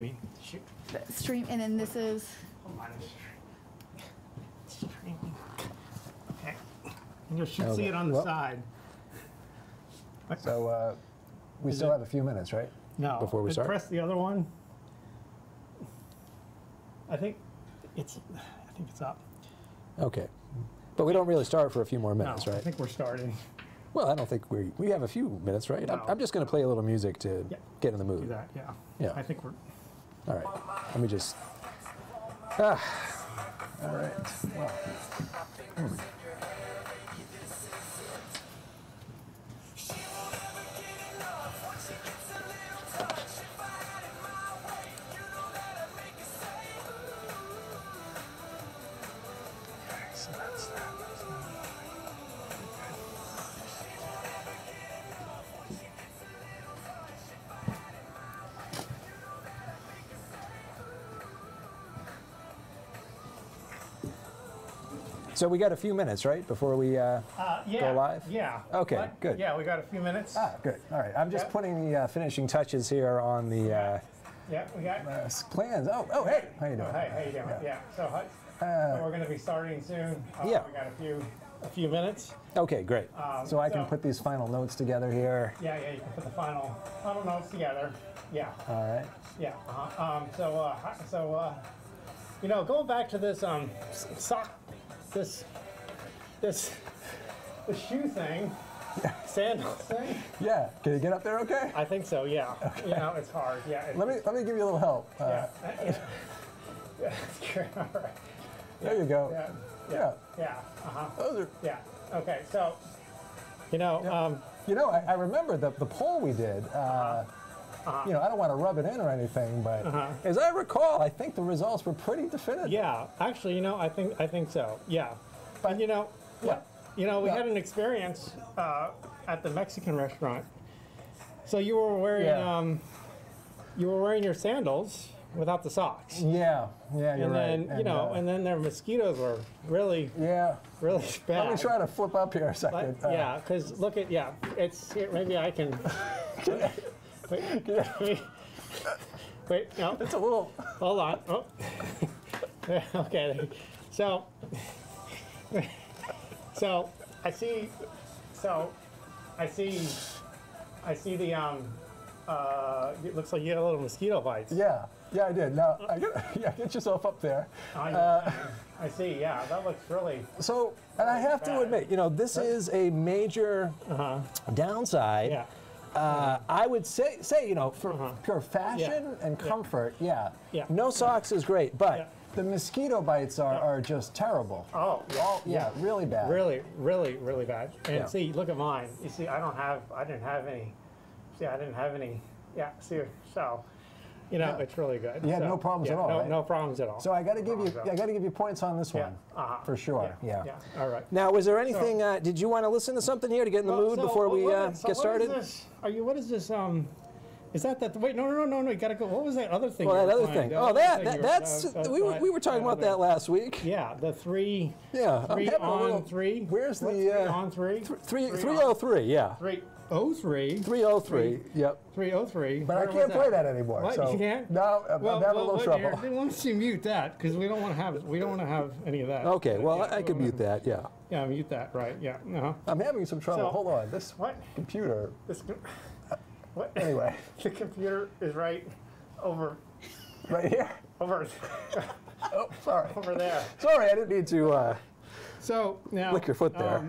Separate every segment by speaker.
Speaker 1: Shoot.
Speaker 2: Stream, and then this is.
Speaker 1: Hold on. Streaming. Okay. And you should see it on the side.
Speaker 3: So we still have a few minutes, right?
Speaker 1: No.
Speaker 3: Before we start?
Speaker 1: Press the other one. I think it's up.
Speaker 3: Okay. But we don't really start for a few more minutes,
Speaker 1: No,
Speaker 3: right?
Speaker 1: I think we're starting.
Speaker 3: Well, I don't think we have a few minutes, right?
Speaker 1: No.
Speaker 3: I'm just going to play a little music to get in the
Speaker 1: Do
Speaker 3: mood.
Speaker 1: that, yeah.
Speaker 3: Yeah.
Speaker 1: I think we're.
Speaker 3: All right. Let me just. All right. Well. So we got a few minutes, right, before we go live?
Speaker 1: Yeah.
Speaker 3: Okay, good.
Speaker 1: Yeah, we got a few minutes.
Speaker 3: Good. All right. I'm just putting the finishing touches here on the
Speaker 1: Yeah, we got.
Speaker 3: plans. Oh, hey. How you doing?
Speaker 1: Hey, how you doing? Yeah. So we're going to be starting soon.
Speaker 3: Yeah.
Speaker 1: We got a few minutes.
Speaker 3: Okay, great. So I can put these final notes together here.
Speaker 1: Yeah, you can put the final notes together. Yeah.
Speaker 3: All right.
Speaker 1: Yeah. Going back to this this shoe thing, sandals thing.
Speaker 3: Yeah. Can you get up there okay?
Speaker 1: I think so. Yeah. Okay. It's hard. Yeah.
Speaker 3: Let me give you a little help.
Speaker 1: Yeah. That's great. All right.
Speaker 3: There you go.
Speaker 1: Yeah.
Speaker 3: Those are.
Speaker 1: Yeah. Okay. So,
Speaker 3: I remember the poll we did. I don't want to rub it in or anything, but as I recall, I think the results were pretty definitive.
Speaker 1: Yeah. Actually, I think so. Yeah.
Speaker 3: But
Speaker 1: we had an experience at the Mexican restaurant. So you were wearing your sandals without the socks.
Speaker 3: Yeah, you're
Speaker 1: and then,
Speaker 3: right.
Speaker 1: And then their mosquitoes were really bad.
Speaker 3: Let me try to flip up here a second.
Speaker 1: Because look at, it's here, maybe I can. Wait, no.
Speaker 3: It's a little.
Speaker 1: Hold on. Oh. Okay. So I see the it looks like you had a little mosquito bites.
Speaker 3: Yeah, I did. Now, get yourself up there.
Speaker 1: I see. Yeah, that looks really.
Speaker 3: So, and I have to admit, this is a major downside.
Speaker 1: Yeah.
Speaker 3: I would say, for pure fashion and comfort, no socks is great, but the mosquito bites are just terrible.
Speaker 1: Oh,
Speaker 3: really bad.
Speaker 1: Really, really, really bad. And see, look at mine. You see, I didn't have any. See, I didn't have any. Yeah, see, so, it's really good.
Speaker 3: You had no problems at all, right?
Speaker 1: No problems at all.
Speaker 3: So I got to give you points on this one, for sure. Yeah.
Speaker 1: All right.
Speaker 3: Now, was there anything? Did you want to listen to something here to get in the mood before we get started?
Speaker 1: What is this? Is that? Wait, no! You gotta go. What was that other thing?
Speaker 3: Well, that other thing. Oh, that's. We were talking about that last week.
Speaker 1: Yeah, the three.
Speaker 3: Yeah,
Speaker 1: three on three.
Speaker 3: Where's the
Speaker 1: 3 on 3?
Speaker 3: 303? Yeah.
Speaker 1: 303.
Speaker 3: 303. Yep.
Speaker 1: 303.
Speaker 3: But I can't play that anymore.
Speaker 1: What?
Speaker 3: So
Speaker 1: You can't?
Speaker 3: No, I'm having a little trouble.
Speaker 1: Why don't you mute that? Because we don't want to have any of that.
Speaker 3: Okay. Well, I could mute that. Yeah.
Speaker 1: Yeah, mute that. Right. Yeah.
Speaker 3: I'm having some trouble.
Speaker 1: So,
Speaker 3: hold on. This computer.
Speaker 1: What?
Speaker 3: Anyway.
Speaker 1: The computer is right over.
Speaker 3: Right here?
Speaker 1: Over.
Speaker 3: Oh, sorry.
Speaker 1: Over there.
Speaker 3: Sorry, I didn't need to
Speaker 1: so now
Speaker 3: lick your foot there.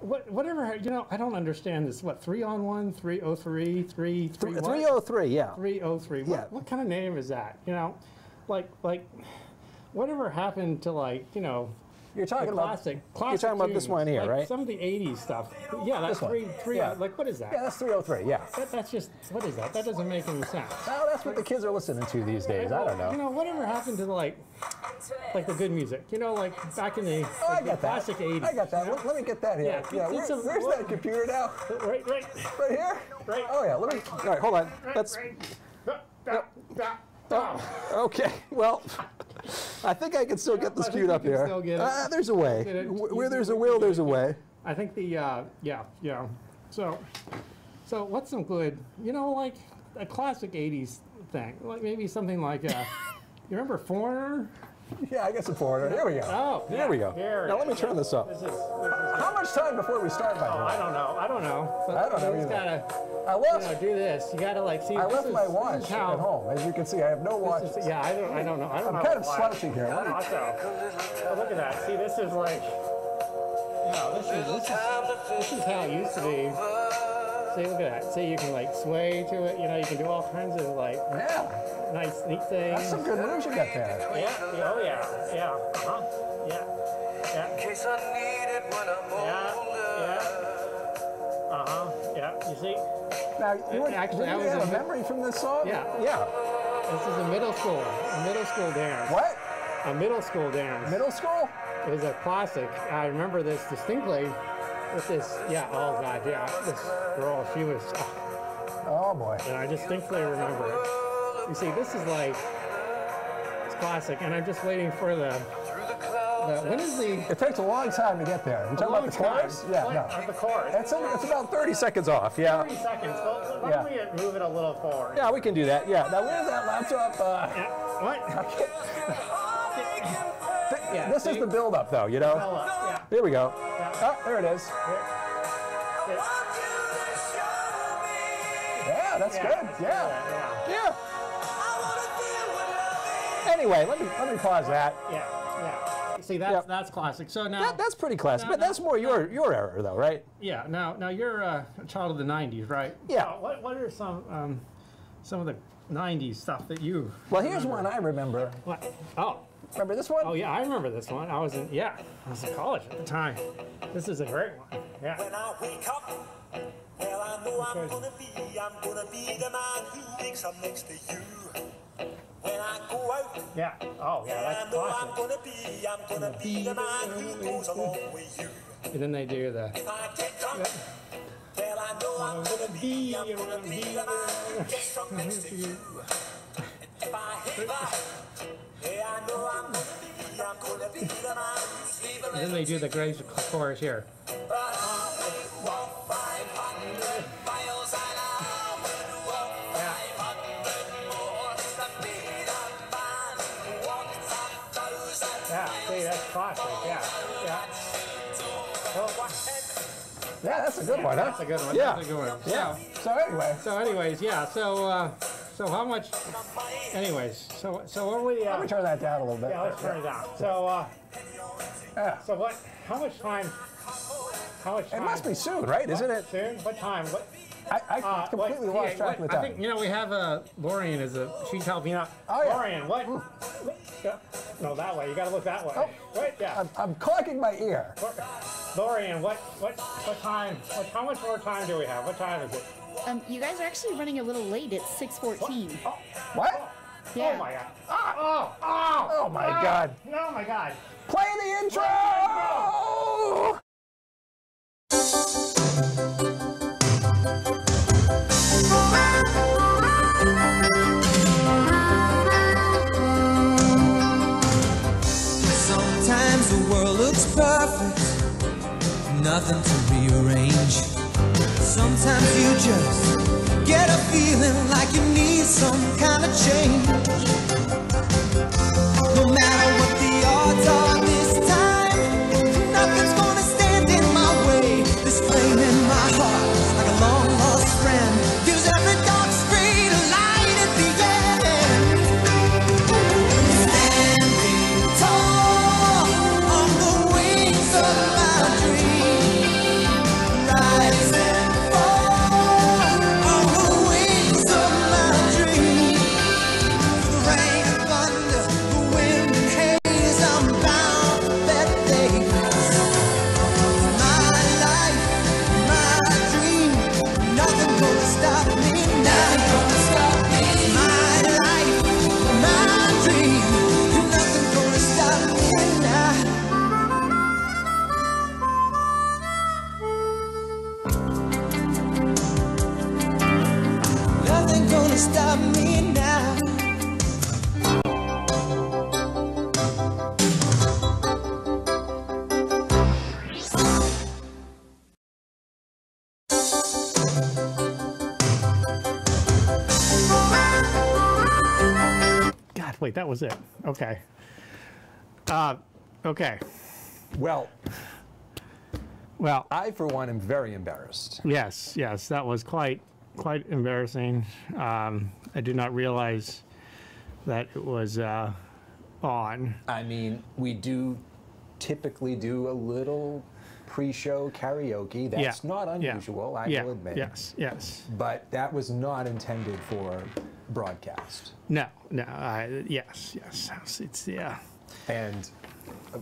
Speaker 1: Whatever, I don't understand this. What, 3 on 1, 303,
Speaker 3: 303, yeah.
Speaker 1: 303. What kind of name is that? Like whatever happened to
Speaker 3: you're talking
Speaker 1: classic
Speaker 3: you're talking about this one here, right?
Speaker 1: Some of the 80s stuff. Yeah, that's three. What is that?
Speaker 3: Yeah, that's 303, yeah.
Speaker 1: That's just, what is that? That doesn't make any sense.
Speaker 3: Well, that's what the kids are listening to these days. I don't know.
Speaker 1: Whatever happened to like the good music? Like back in the, classic 80s.
Speaker 3: I got that. Let me get that here.
Speaker 1: Yeah.
Speaker 3: Where's that computer now?
Speaker 1: Right
Speaker 3: here?
Speaker 1: Right.
Speaker 3: Oh yeah. All right. Hold on. Let's. Okay. Well, I think I can still get this queued up here. There's a way. Where there's a will, there's a way.
Speaker 1: I think the So what's some good? Like a classic '80s thing. Like maybe something like, you remember Foreigner?
Speaker 3: Yeah, I guess a Foreigner. Here we go.
Speaker 1: Oh,
Speaker 3: here we go. Now let me turn this up. How much time before we start, by the way?
Speaker 1: I don't know. I don't know. But
Speaker 3: I don't know
Speaker 1: you just
Speaker 3: either.
Speaker 1: gotta,
Speaker 3: I left.
Speaker 1: do this. You gotta like see.
Speaker 3: I left my watch at home. As you can see, I have no watch.
Speaker 1: Yeah, I don't know. I don't know.
Speaker 3: I'm kind of slouching here.
Speaker 1: Oh, look at that. See, this is like, this is how it used to be. See, look at that. See, you can like sway to it. You can do all kinds of like nice, neat things.
Speaker 3: That's some good moves you got there.
Speaker 1: Yeah. Oh yeah. Yeah. Uh-huh. Yeah. Yeah.
Speaker 4: In case I need it when I'm older.
Speaker 1: Yeah. Uh-huh. Yeah. You see?
Speaker 3: Now, you
Speaker 1: Actually,
Speaker 3: have a memory from this song?
Speaker 1: Yeah.
Speaker 3: Yeah.
Speaker 1: This is a middle school dance.
Speaker 3: What?
Speaker 1: A middle school dance.
Speaker 3: Middle school?
Speaker 1: It was a classic. I remember this distinctly with this, oh God, this girl, she was,
Speaker 3: oh boy.
Speaker 1: And I distinctly remember it. You see, this is like, it's classic, and I'm just waiting for when is the...
Speaker 3: It takes a long time to get there. You talking about the chorus? Yeah, no.
Speaker 1: The chorus.
Speaker 3: It's about 30 seconds off, yeah.
Speaker 1: 30 seconds. Well, why don't we move it a little forward?
Speaker 3: Yeah, we can do that, yeah. Now, where's that laptop?
Speaker 1: What?
Speaker 3: This is the build-up, though,
Speaker 1: Yeah.
Speaker 3: Here we go.
Speaker 1: Yeah.
Speaker 3: Oh, there it is. Yeah, that's good. Yeah. Anyway, let me pause that.
Speaker 1: Yeah. See, that's classic. So now
Speaker 3: that's pretty classic, but that's more your era, though, right?
Speaker 1: Yeah. Now you're a child of the '90s, right?
Speaker 3: Yeah.
Speaker 1: What are some of the '90s stuff that you?
Speaker 3: Well, here's one I remember.
Speaker 1: What? Oh.
Speaker 3: Remember this one?
Speaker 1: Oh yeah, I remember this one. I was in college at the time. This is a great one. Yeah.
Speaker 4: When I wake up, well, I know I'm gonna be the man who wakes up next to you. When I go out,
Speaker 1: yeah. Oh yeah, that's classic.
Speaker 4: I'm gonna be the man who goes along with you.
Speaker 1: And then they do the.
Speaker 4: If I get drunk, well, I know I'm gonna be the man who gets drunk next to you. If I hit that, yeah, I know I'm gonna be the man who's leaving.
Speaker 1: And then they do the great chorus here. Yeah, see, that's classic, yeah.
Speaker 3: Yeah, that's a good one, huh?
Speaker 1: That's a good one.
Speaker 3: Yeah.
Speaker 1: That's a good one.
Speaker 3: Yeah. So anyways,
Speaker 1: yeah. So how much? Anyways, so what we?
Speaker 3: Let me turn that down a little bit.
Speaker 1: Yeah, let's turn it down. So So what? How much time?
Speaker 3: It must be soon, right? Isn't it?
Speaker 1: Soon? What time? What?
Speaker 3: I completely lost track of the time.
Speaker 1: I think we have Lorian she's helping out.
Speaker 3: Oh yeah.
Speaker 1: Lorian, what? No, that way. You got to look that way.
Speaker 3: Oh.
Speaker 1: Wait, yeah.
Speaker 3: I'm clogging my ear.
Speaker 1: Lorian, what time? How much more time do we have? What time is it?
Speaker 2: You guys are actually running a little late. It's 6:14.
Speaker 3: Oh, what?
Speaker 2: Yeah.
Speaker 1: Oh my God.
Speaker 3: Oh my God.
Speaker 1: Oh my God.
Speaker 3: Play the intro!
Speaker 5: Sometimes the world looks perfect, nothing to rearrange. Sometimes you just get a feeling like you need some kind of change. No matter what the odds are this time, nothing's gonna stand in my way. This flame in my heart, like a long lost friend, gives every dark street a light at the end. Standing tall on the wings of my dream, rise and fall on the wings of my dream.
Speaker 1: wait, that was it. Okay. Okay.
Speaker 3: Well,
Speaker 1: Well,
Speaker 3: I, for one, am very embarrassed.
Speaker 1: yes, that was quite embarrassing. I did not realize that it was on.
Speaker 3: I mean, we do typically do a little pre-show karaoke. That's not unusual, I will admit.
Speaker 1: Yes.
Speaker 3: But that was not intended for broadcast.
Speaker 1: No. Yes. It's
Speaker 3: And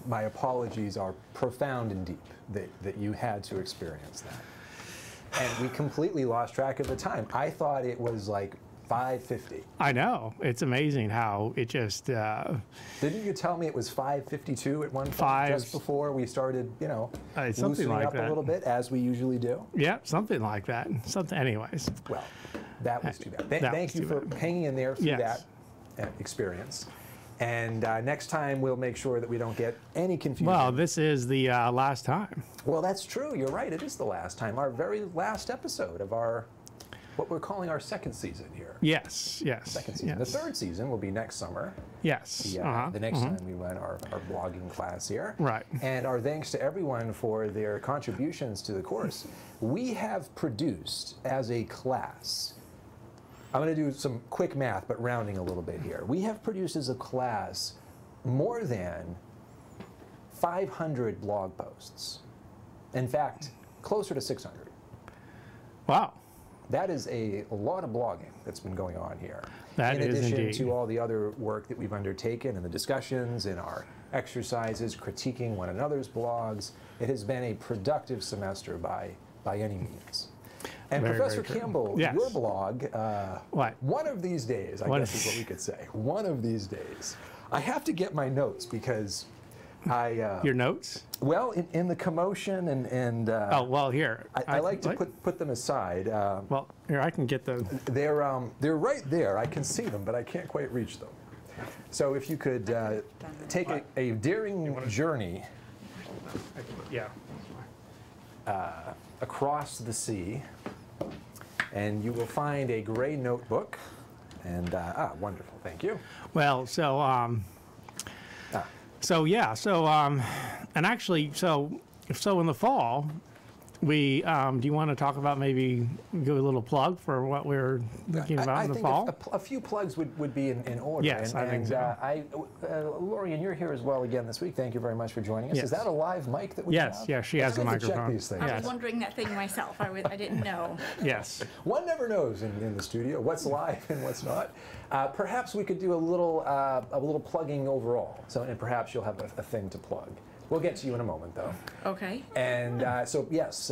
Speaker 3: my apologies are profound and deep that you had to experience that. And we completely lost track of the time. I thought it was like 5:50.
Speaker 1: I know. It's amazing how it just.
Speaker 3: Didn't you tell me it was 5:52 at one point, just before we started,
Speaker 1: something
Speaker 3: loosening
Speaker 1: like
Speaker 3: up
Speaker 1: that.
Speaker 3: a little bit, as we usually do?
Speaker 1: Yeah, something like that. Anyways.
Speaker 3: Well, that was too bad. Thank you for hanging in there through that experience. And next time we'll make sure that we don't get any confusion.
Speaker 1: Well, this is the last time.
Speaker 3: Well, that's true. You're right. It is the last time. Our very last episode of what we're calling our second season here.
Speaker 1: Yes.
Speaker 3: Second season. The third season will be next summer.
Speaker 1: Yes.
Speaker 3: The next time we run our blogging class here.
Speaker 1: Right.
Speaker 3: And our thanks to everyone for their contributions to the course. We have produced as a class, I'm going to do some quick math, but rounding a little bit here. We have produced as a class more than 500 blog posts. In fact, closer to 600.
Speaker 1: Wow.
Speaker 3: That is a lot of blogging that's been going on here.
Speaker 1: That is
Speaker 3: in addition
Speaker 1: indeed.
Speaker 3: to all the other work that we've undertaken and the discussions and our exercises, critiquing one another's blogs, it has been a productive semester by any means. And
Speaker 1: Very,
Speaker 3: Professor
Speaker 1: very true.
Speaker 3: Campbell,
Speaker 1: Yes.
Speaker 3: your blog,
Speaker 1: What?
Speaker 3: one of these days, I guess is what we could say, one of these days, I have to get my notes because
Speaker 1: Your notes?
Speaker 3: well, in the commotion and
Speaker 1: Oh, well, here.
Speaker 3: I like to put them aside.
Speaker 1: Well, here, I can get the.
Speaker 3: They're right there. I can see them, but I can't quite reach them. So if you could take a daring journey
Speaker 1: Yeah.
Speaker 3: across the sea, and you will find a gray notebook. And wonderful, thank you.
Speaker 1: Well, so and actually, so in the fall, we do you want to talk about maybe give a little plug for what we're thinking about in the fall?
Speaker 3: I think a few plugs would be in order.
Speaker 1: Yes, I think so.
Speaker 3: Lori, and you're here as well again this week. Thank you very much for joining us.
Speaker 1: Yes.
Speaker 3: Is that a live mic that we have?
Speaker 1: Yes, she has a
Speaker 3: It's good to check
Speaker 1: microphone.
Speaker 3: these things.
Speaker 2: I was wondering that thing myself. I didn't know.
Speaker 1: Yes.
Speaker 3: One never knows in the studio what's live and what's not. Perhaps we could do a little plugging overall. So, and perhaps you'll have a thing to plug. We'll get to you in a moment, though.
Speaker 2: Okay.
Speaker 3: And so, yes,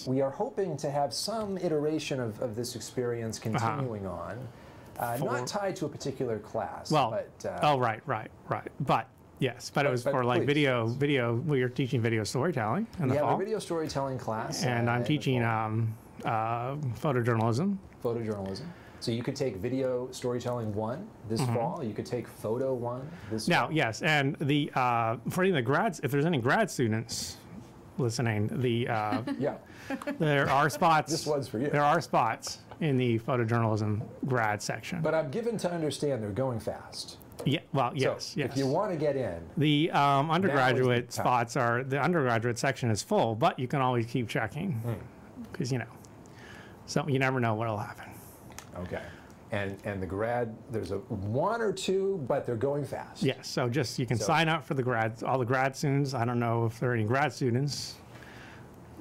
Speaker 3: we are hoping to have some iteration of this experience continuing on, not tied to a particular class.
Speaker 1: Well,
Speaker 3: but,
Speaker 1: right. But yes, but it was for like
Speaker 3: please.
Speaker 1: video. We are teaching video storytelling in the
Speaker 3: we have
Speaker 1: fall,
Speaker 3: a video storytelling class.
Speaker 1: and I'm
Speaker 3: in the
Speaker 1: teaching
Speaker 3: fall.
Speaker 1: photojournalism.
Speaker 3: Photojournalism. So you could take video storytelling 1 this fall. You could take photo 1 this
Speaker 1: Now,
Speaker 3: fall.
Speaker 1: yes, and the for any of the grads, if there's any grad students listening,
Speaker 3: Yeah.
Speaker 1: there are spots.
Speaker 3: This one's for you.
Speaker 1: There are spots in the photojournalism grad section.
Speaker 3: But I'm given to understand they're going fast.
Speaker 1: Yeah, well,
Speaker 3: So
Speaker 1: yes.
Speaker 3: if you want to get in,
Speaker 1: The undergraduate
Speaker 3: time.
Speaker 1: spots the undergraduate section is full, but you can always keep checking because so you never know what'll happen.
Speaker 3: okay. And the grad, there's a 1 or 2, but they're going fast.
Speaker 1: Yes, so just you can sign up for all the grad students. I don't know if there are any grad students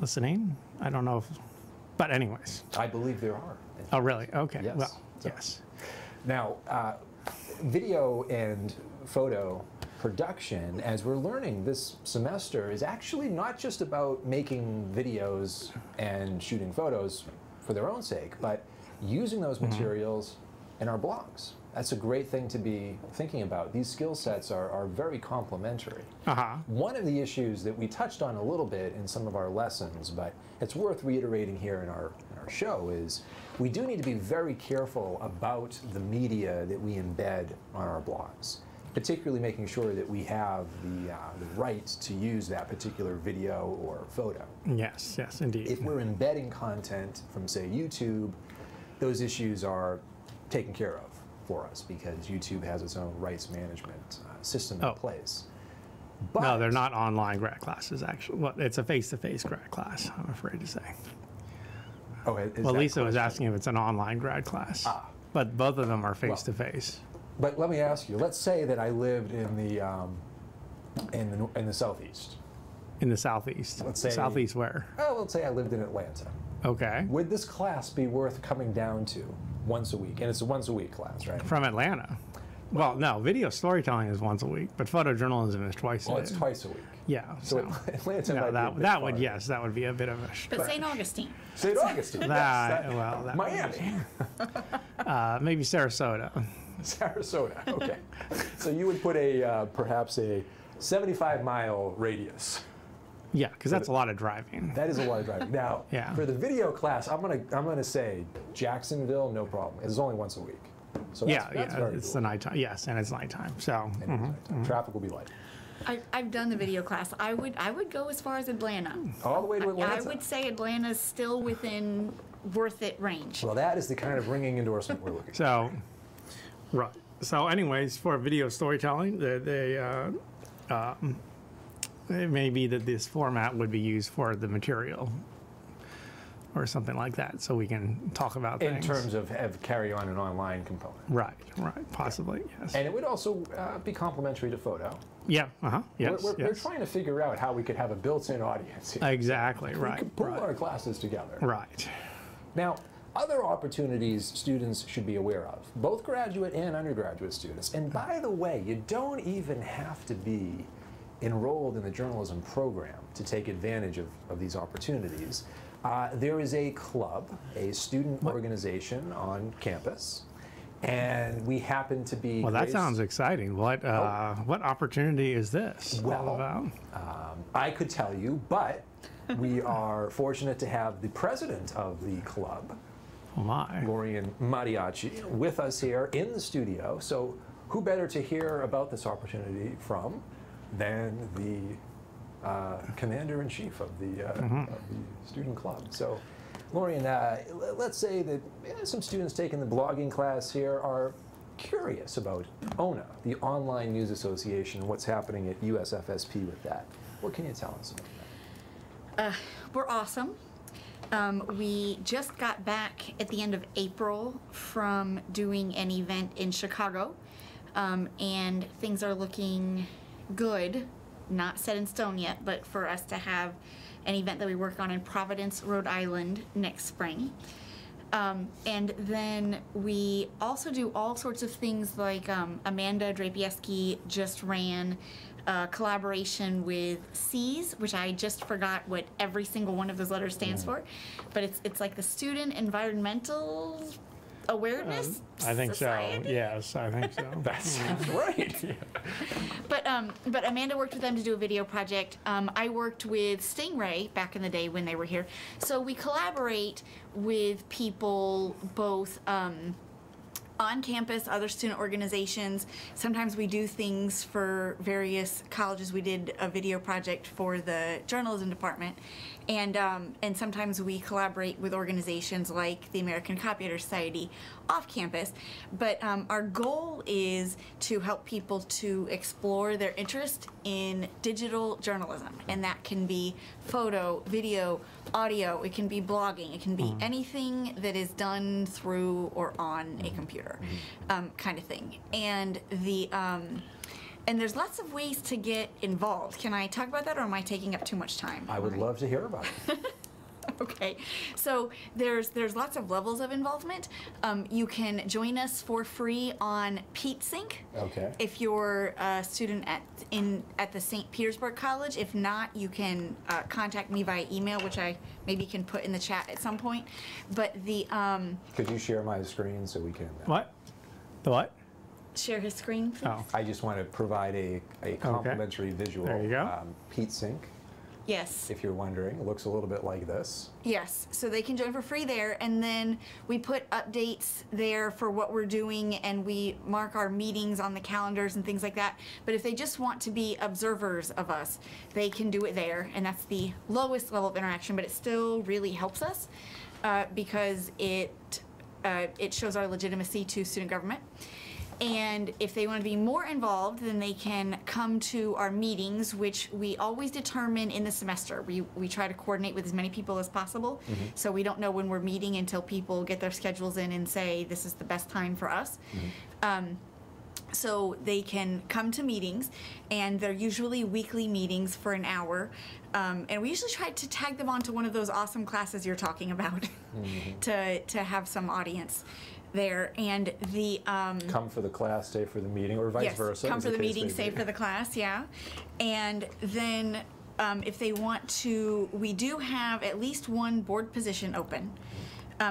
Speaker 1: listening. I don't know but anyways.
Speaker 3: I believe there are.
Speaker 1: Oh, really? Okay.
Speaker 3: Yes.
Speaker 1: Well,
Speaker 3: So-
Speaker 1: yes.
Speaker 3: Now, video and photo production, as we're learning this semester, is actually not just about making videos and shooting photos for their own sake, but using those materials in our blogs. That's a great thing to be thinking about. These skill sets are very complementary. One of the issues that we touched on a little bit in some of our lessons, but it's worth reiterating here in our show, is we do need to be very careful about the media that we embed on our blogs, particularly making sure that we have the right to use that particular video or photo.
Speaker 1: Yes, indeed.
Speaker 3: If we're embedding content from, say, YouTube, those issues are taken care of. for us because YouTube has its own rights management system
Speaker 1: Oh.
Speaker 3: in place. But
Speaker 1: No, they're not online grad classes, actually. Well, it's a face-to-face grad class, I'm afraid to say.
Speaker 3: Oh, is
Speaker 1: Well,
Speaker 3: that
Speaker 1: Lisa was
Speaker 3: question-
Speaker 1: asking if it's an online grad class.
Speaker 3: Ah.
Speaker 1: But both of them are face-to-face.
Speaker 3: But let me ask you. Let's say that I lived in the southeast.
Speaker 1: In the southeast.
Speaker 3: Let's say-
Speaker 1: Southeast where?
Speaker 3: Oh, let's say I lived in Atlanta.
Speaker 1: Okay.
Speaker 3: Would this class be worth coming down to once a week? And it's a once a week class, right?
Speaker 1: From Atlanta. Well, no, video storytelling is once a week, but photojournalism is twice
Speaker 3: Well,
Speaker 1: a
Speaker 3: it's
Speaker 1: day.
Speaker 3: twice a week.
Speaker 1: Yeah.
Speaker 3: So
Speaker 1: So,
Speaker 3: Atlanta
Speaker 1: no,
Speaker 3: might be a bit
Speaker 1: that would,
Speaker 3: far.
Speaker 1: yes, that would be a bit of a
Speaker 2: But St. Augustine.
Speaker 3: St. Augustine. yes,
Speaker 1: well, that would
Speaker 3: Miami.
Speaker 1: maybe Sarasota.
Speaker 3: Sarasota. Okay. So you would put a perhaps a 75-mile radius.
Speaker 1: Yeah, because that's a lot of driving.
Speaker 3: That is a lot of driving. Now,
Speaker 1: Yeah.
Speaker 3: for the video class, I'm gonna say Jacksonville, no problem. It's only once a week. So that's,
Speaker 1: Yeah,
Speaker 3: that's
Speaker 1: yeah,
Speaker 3: very
Speaker 1: it's
Speaker 3: cool.
Speaker 1: the nighttime. Yes, and it's nighttime. So,
Speaker 3: And traffic will be light.
Speaker 2: I've done the video class. I would go as far as Atlanta.
Speaker 3: All the way to Atlanta.
Speaker 2: I would say Atlanta's still within worth it range.
Speaker 3: Well, that is the kind of ringing endorsement we're looking for.
Speaker 1: so, right. So, anyways, for video storytelling, it may be that this format would be used for the material or something like that, so we can talk about
Speaker 3: In
Speaker 1: things.
Speaker 3: terms of carry on an online component.
Speaker 1: Right, possibly, yes.
Speaker 3: And it would also be complementary to photo.
Speaker 1: Yeah, yes,
Speaker 3: We're
Speaker 1: yes.
Speaker 3: trying to figure out how we could have a built-in audience here.
Speaker 1: Exactly,
Speaker 3: We
Speaker 1: right,
Speaker 3: could pull
Speaker 1: right,
Speaker 3: our classes together.
Speaker 1: right.
Speaker 3: Now, other opportunities students should be aware of, both graduate and undergraduate students. And by the way, you don't even have to be enrolled in the journalism program to take advantage of these opportunities. There is a club, a student organization on campus, and we happen to be.
Speaker 1: Well, that
Speaker 3: graced-
Speaker 1: sounds exciting. What opportunity is this all
Speaker 3: Well,
Speaker 1: about?
Speaker 3: I could tell you, but we are fortunate to have the president of the club,
Speaker 1: Oh my.
Speaker 3: Lorian Mariachi, with us here in the studio. So who better to hear about this opportunity from than the commander-in-chief of the student club. So Lorian, let's say that some students taking the blogging class here are curious about ONA, the Online News Association, what's happening at USFSP with that. What can you tell us about that?
Speaker 2: We're awesome. We just got back at the end of April from doing an event in Chicago, and things are looking good. Not set in stone yet, but for us to have an event that we work on in Providence, Rhode Island next spring. And then we also do all sorts of things like Amanda Drapieski just ran a collaboration with SEAS, which I just forgot what every single one of those letters stands for, but it's like the Student Environmental Awareness
Speaker 1: I think
Speaker 2: Society.
Speaker 1: so. Yes, I think so.
Speaker 3: That's right.
Speaker 2: But Amanda worked with them to do a video project. I worked with Stingray back in the day when they were here. So we collaborate with people both on campus, other student organizations. Sometimes we do things for various colleges. We did a video project for the journalism department. And sometimes we collaborate with organizations like the American Copyright Society off campus. But our goal is to help people to explore their interest in digital journalism. And that can be photo, video, audio, it can be blogging, it can be anything that is done through or on a computer, kind of thing. And and there's lots of ways to get involved. Can I talk about that, or am I taking up too much time?
Speaker 3: I would love to hear about it.
Speaker 2: Okay, so there's lots of levels of involvement. You can join us for free on PeteSync.
Speaker 3: Okay.
Speaker 2: If you're a student at the St. Petersburg College. If not, you can contact me via email, which I maybe can put in the chat at some point. But the
Speaker 3: Could you share my screen so we can?
Speaker 1: What? The what?
Speaker 2: share his screen, please.
Speaker 1: Oh.
Speaker 3: I just want to provide a complimentary visual.
Speaker 1: There you go.
Speaker 3: PeteSync,
Speaker 2: Yes.
Speaker 3: if you're wondering, it looks a little bit like this.
Speaker 2: Yes, so they can join for free there, and then we put updates there for what we're doing, and we mark our meetings on the calendars and things like that. But if they just want to be observers of us, they can do it there, and that's the lowest level of interaction, but it still really helps us because it it shows our legitimacy to student government. And if they want to be more involved, then they can come to our meetings, which we always determine in the semester. We try to coordinate with as many people as possible. So we don't know when we're meeting until people get their schedules in and say, this is the best time for us. So they can come to meetings, and they're usually weekly meetings for an hour. And we usually try to tag them onto one of those awesome classes you're talking about to have some audience there. And the
Speaker 3: Come for the class, stay for the meeting, or vice
Speaker 2: yes,
Speaker 3: versa.
Speaker 2: come
Speaker 3: as
Speaker 2: for the
Speaker 3: case
Speaker 2: meeting,
Speaker 3: may
Speaker 2: stay
Speaker 3: be.
Speaker 2: for the class, yeah. And then if they want to, we do have at least one board position open.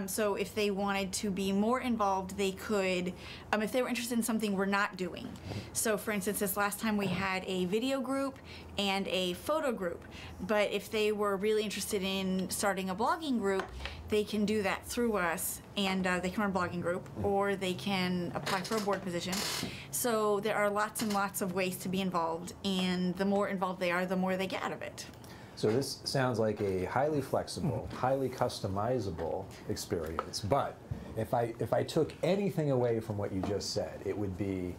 Speaker 2: So if they wanted to be more involved, they could, if they were interested in something we're not doing. So for instance, this last time we had a video group and a photo group. But if they were really interested in starting a blogging group, they can do that through us, and they can run a blogging group, or they can apply for a board position. So there are lots and lots of ways to be involved, and the more involved they are, the more they get out of it.
Speaker 3: So this sounds like a highly flexible, highly customizable experience. But if I took anything away from what you just said, it would be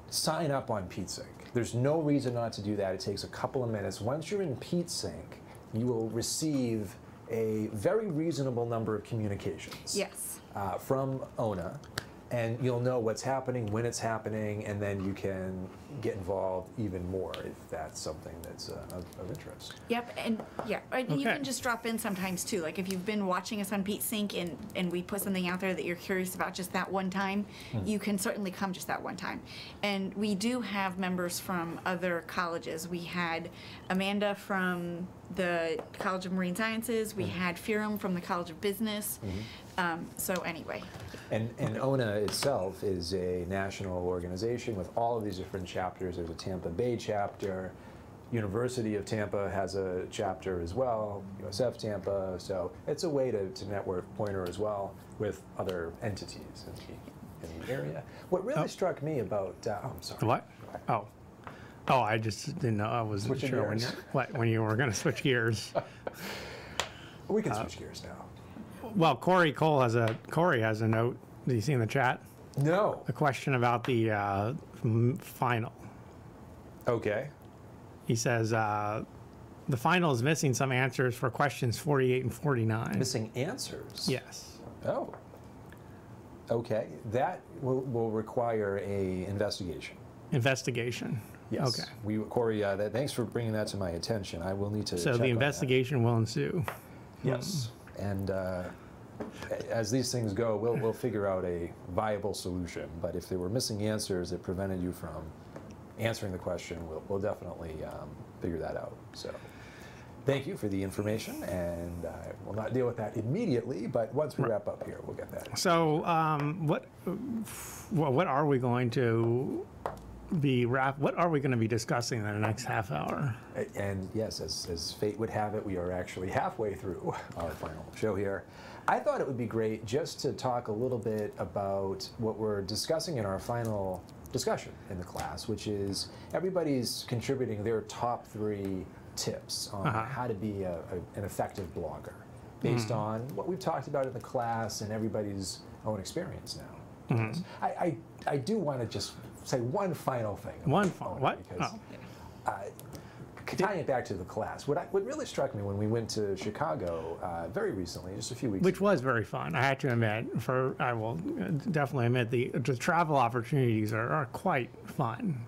Speaker 3: sign up on PeteSync. There's no reason not to do that. It takes a couple of minutes. Once you're in PeteSync, you will receive a very reasonable number of communications.
Speaker 2: Yes.
Speaker 3: From ONA, and you'll know what's happening, when it's happening, and then you can get involved even more if that's something that's of interest.
Speaker 2: Yep, and yeah, and you
Speaker 1: Okay.
Speaker 2: can just drop in sometimes too. Like if you've been watching us on PeteSync and we put something out there that you're curious about just that one time, you can certainly come just that one time. And we do have members from other colleges. We had Amanda from the College of Marine Sciences. We had Firam from the College of Business. So anyway.
Speaker 3: And ONA itself is a national organization with all of these different chapters. There's a Tampa Bay chapter. University of Tampa has a chapter as well, USF Tampa. So it's a way to network Pointer as well with other entities in the area. What really struck me about, I'm sorry.
Speaker 1: What? Oh, I just didn't know. I wasn't
Speaker 3: Switching
Speaker 1: sure
Speaker 3: gears.
Speaker 1: when you were going to switch gears.
Speaker 3: We can switch gears now.
Speaker 1: Well, Corey has a note. Did you see in the chat?
Speaker 3: No.
Speaker 1: A question about the final.
Speaker 3: Okay.
Speaker 1: He says the final is missing some answers for questions 48 and 49.
Speaker 3: Missing answers.
Speaker 1: Yes.
Speaker 3: Oh. Okay. That will require a investigation.
Speaker 1: Investigation.
Speaker 3: Yes.
Speaker 1: Okay.
Speaker 3: Corey, thanks for bringing that to my attention. I will need to
Speaker 1: So
Speaker 3: check
Speaker 1: the
Speaker 3: on
Speaker 1: investigation will ensue.
Speaker 3: that. Yes. And as these things go, we'll figure out a viable solution. But if there were missing answers that prevented you from answering the question, we'll definitely figure that out. So thank you for the information, and we'll not deal with that immediately, but once we wrap up here, we'll get that.
Speaker 1: So what are we going to what are we going to be discussing in the next half hour?
Speaker 3: And yes, as fate would have it, we are actually halfway through our final show here. I thought it would be great just to talk a little bit about what we're discussing in our final discussion in the class, which is everybody's contributing their top 3 tips on how to be an effective blogger based on what we've talked about in the class and everybody's own experience now. I do want to just say one final thing. Because, tying it back to the class, what really struck me when we went to Chicago very recently, just a few weeks
Speaker 1: Which
Speaker 3: ago.
Speaker 1: was very fun. I have to admit, I will definitely admit the travel opportunities are quite fun.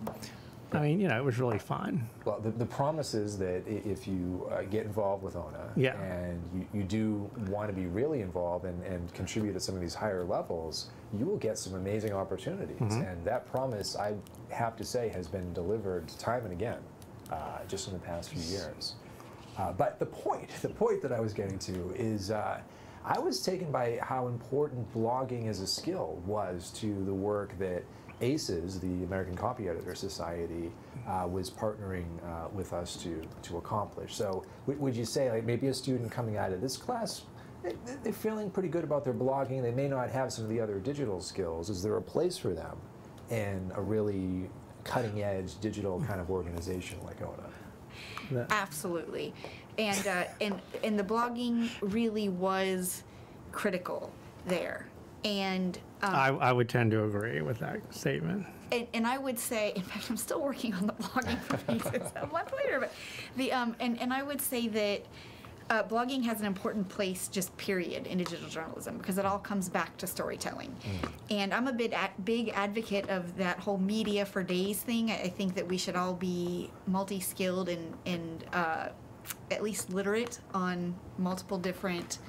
Speaker 1: I mean, it was really fun.
Speaker 3: Well, the promise is that if you get involved with ONA and you do want to be really involved and contribute at some of these higher levels, you will get some amazing opportunities. And that promise, I have to say, has been delivered time and again just in the past few years. But the point that I was getting to is I was taken by how important blogging as a skill was to the work that ACES, the American Copy Editor Society, was partnering with us to accomplish. So would you say, like, maybe a student coming out of this class, they're feeling pretty good about their blogging, they may not have some of the other digital skills. Is there a place for them in a really cutting-edge digital kind of organization like ONA?
Speaker 2: Absolutely. And the blogging really was critical there. And
Speaker 1: I would tend to agree with that statement.
Speaker 2: and I would say, in fact, I'm still working on the blogging for pieces a month later, but and I would say that blogging has an important place, just period, in digital journalism, because it all comes back to storytelling. And I'm a big advocate of that whole media for days thing. I think that we should all be multi-skilled and at least literate on multiple different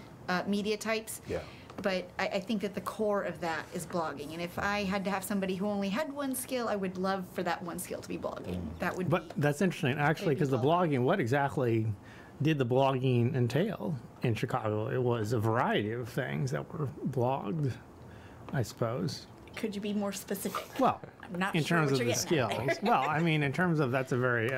Speaker 2: media types.
Speaker 3: Yeah.
Speaker 2: But I think that the core of that is blogging. And if I had to have somebody who only had one skill, I would love for that one skill to be blogging. That would
Speaker 1: But
Speaker 2: be,
Speaker 1: that's interesting, actually, because the blogging, what exactly did the blogging entail in Chicago? It was a variety of things that were blogged, I suppose.
Speaker 2: could you be more specific?
Speaker 1: Well,
Speaker 2: I'm not
Speaker 1: in
Speaker 2: sure
Speaker 1: terms
Speaker 2: what
Speaker 1: of
Speaker 2: you're
Speaker 1: the
Speaker 2: getting at
Speaker 1: skills.
Speaker 2: there.
Speaker 1: Well, I mean, in terms of that's a very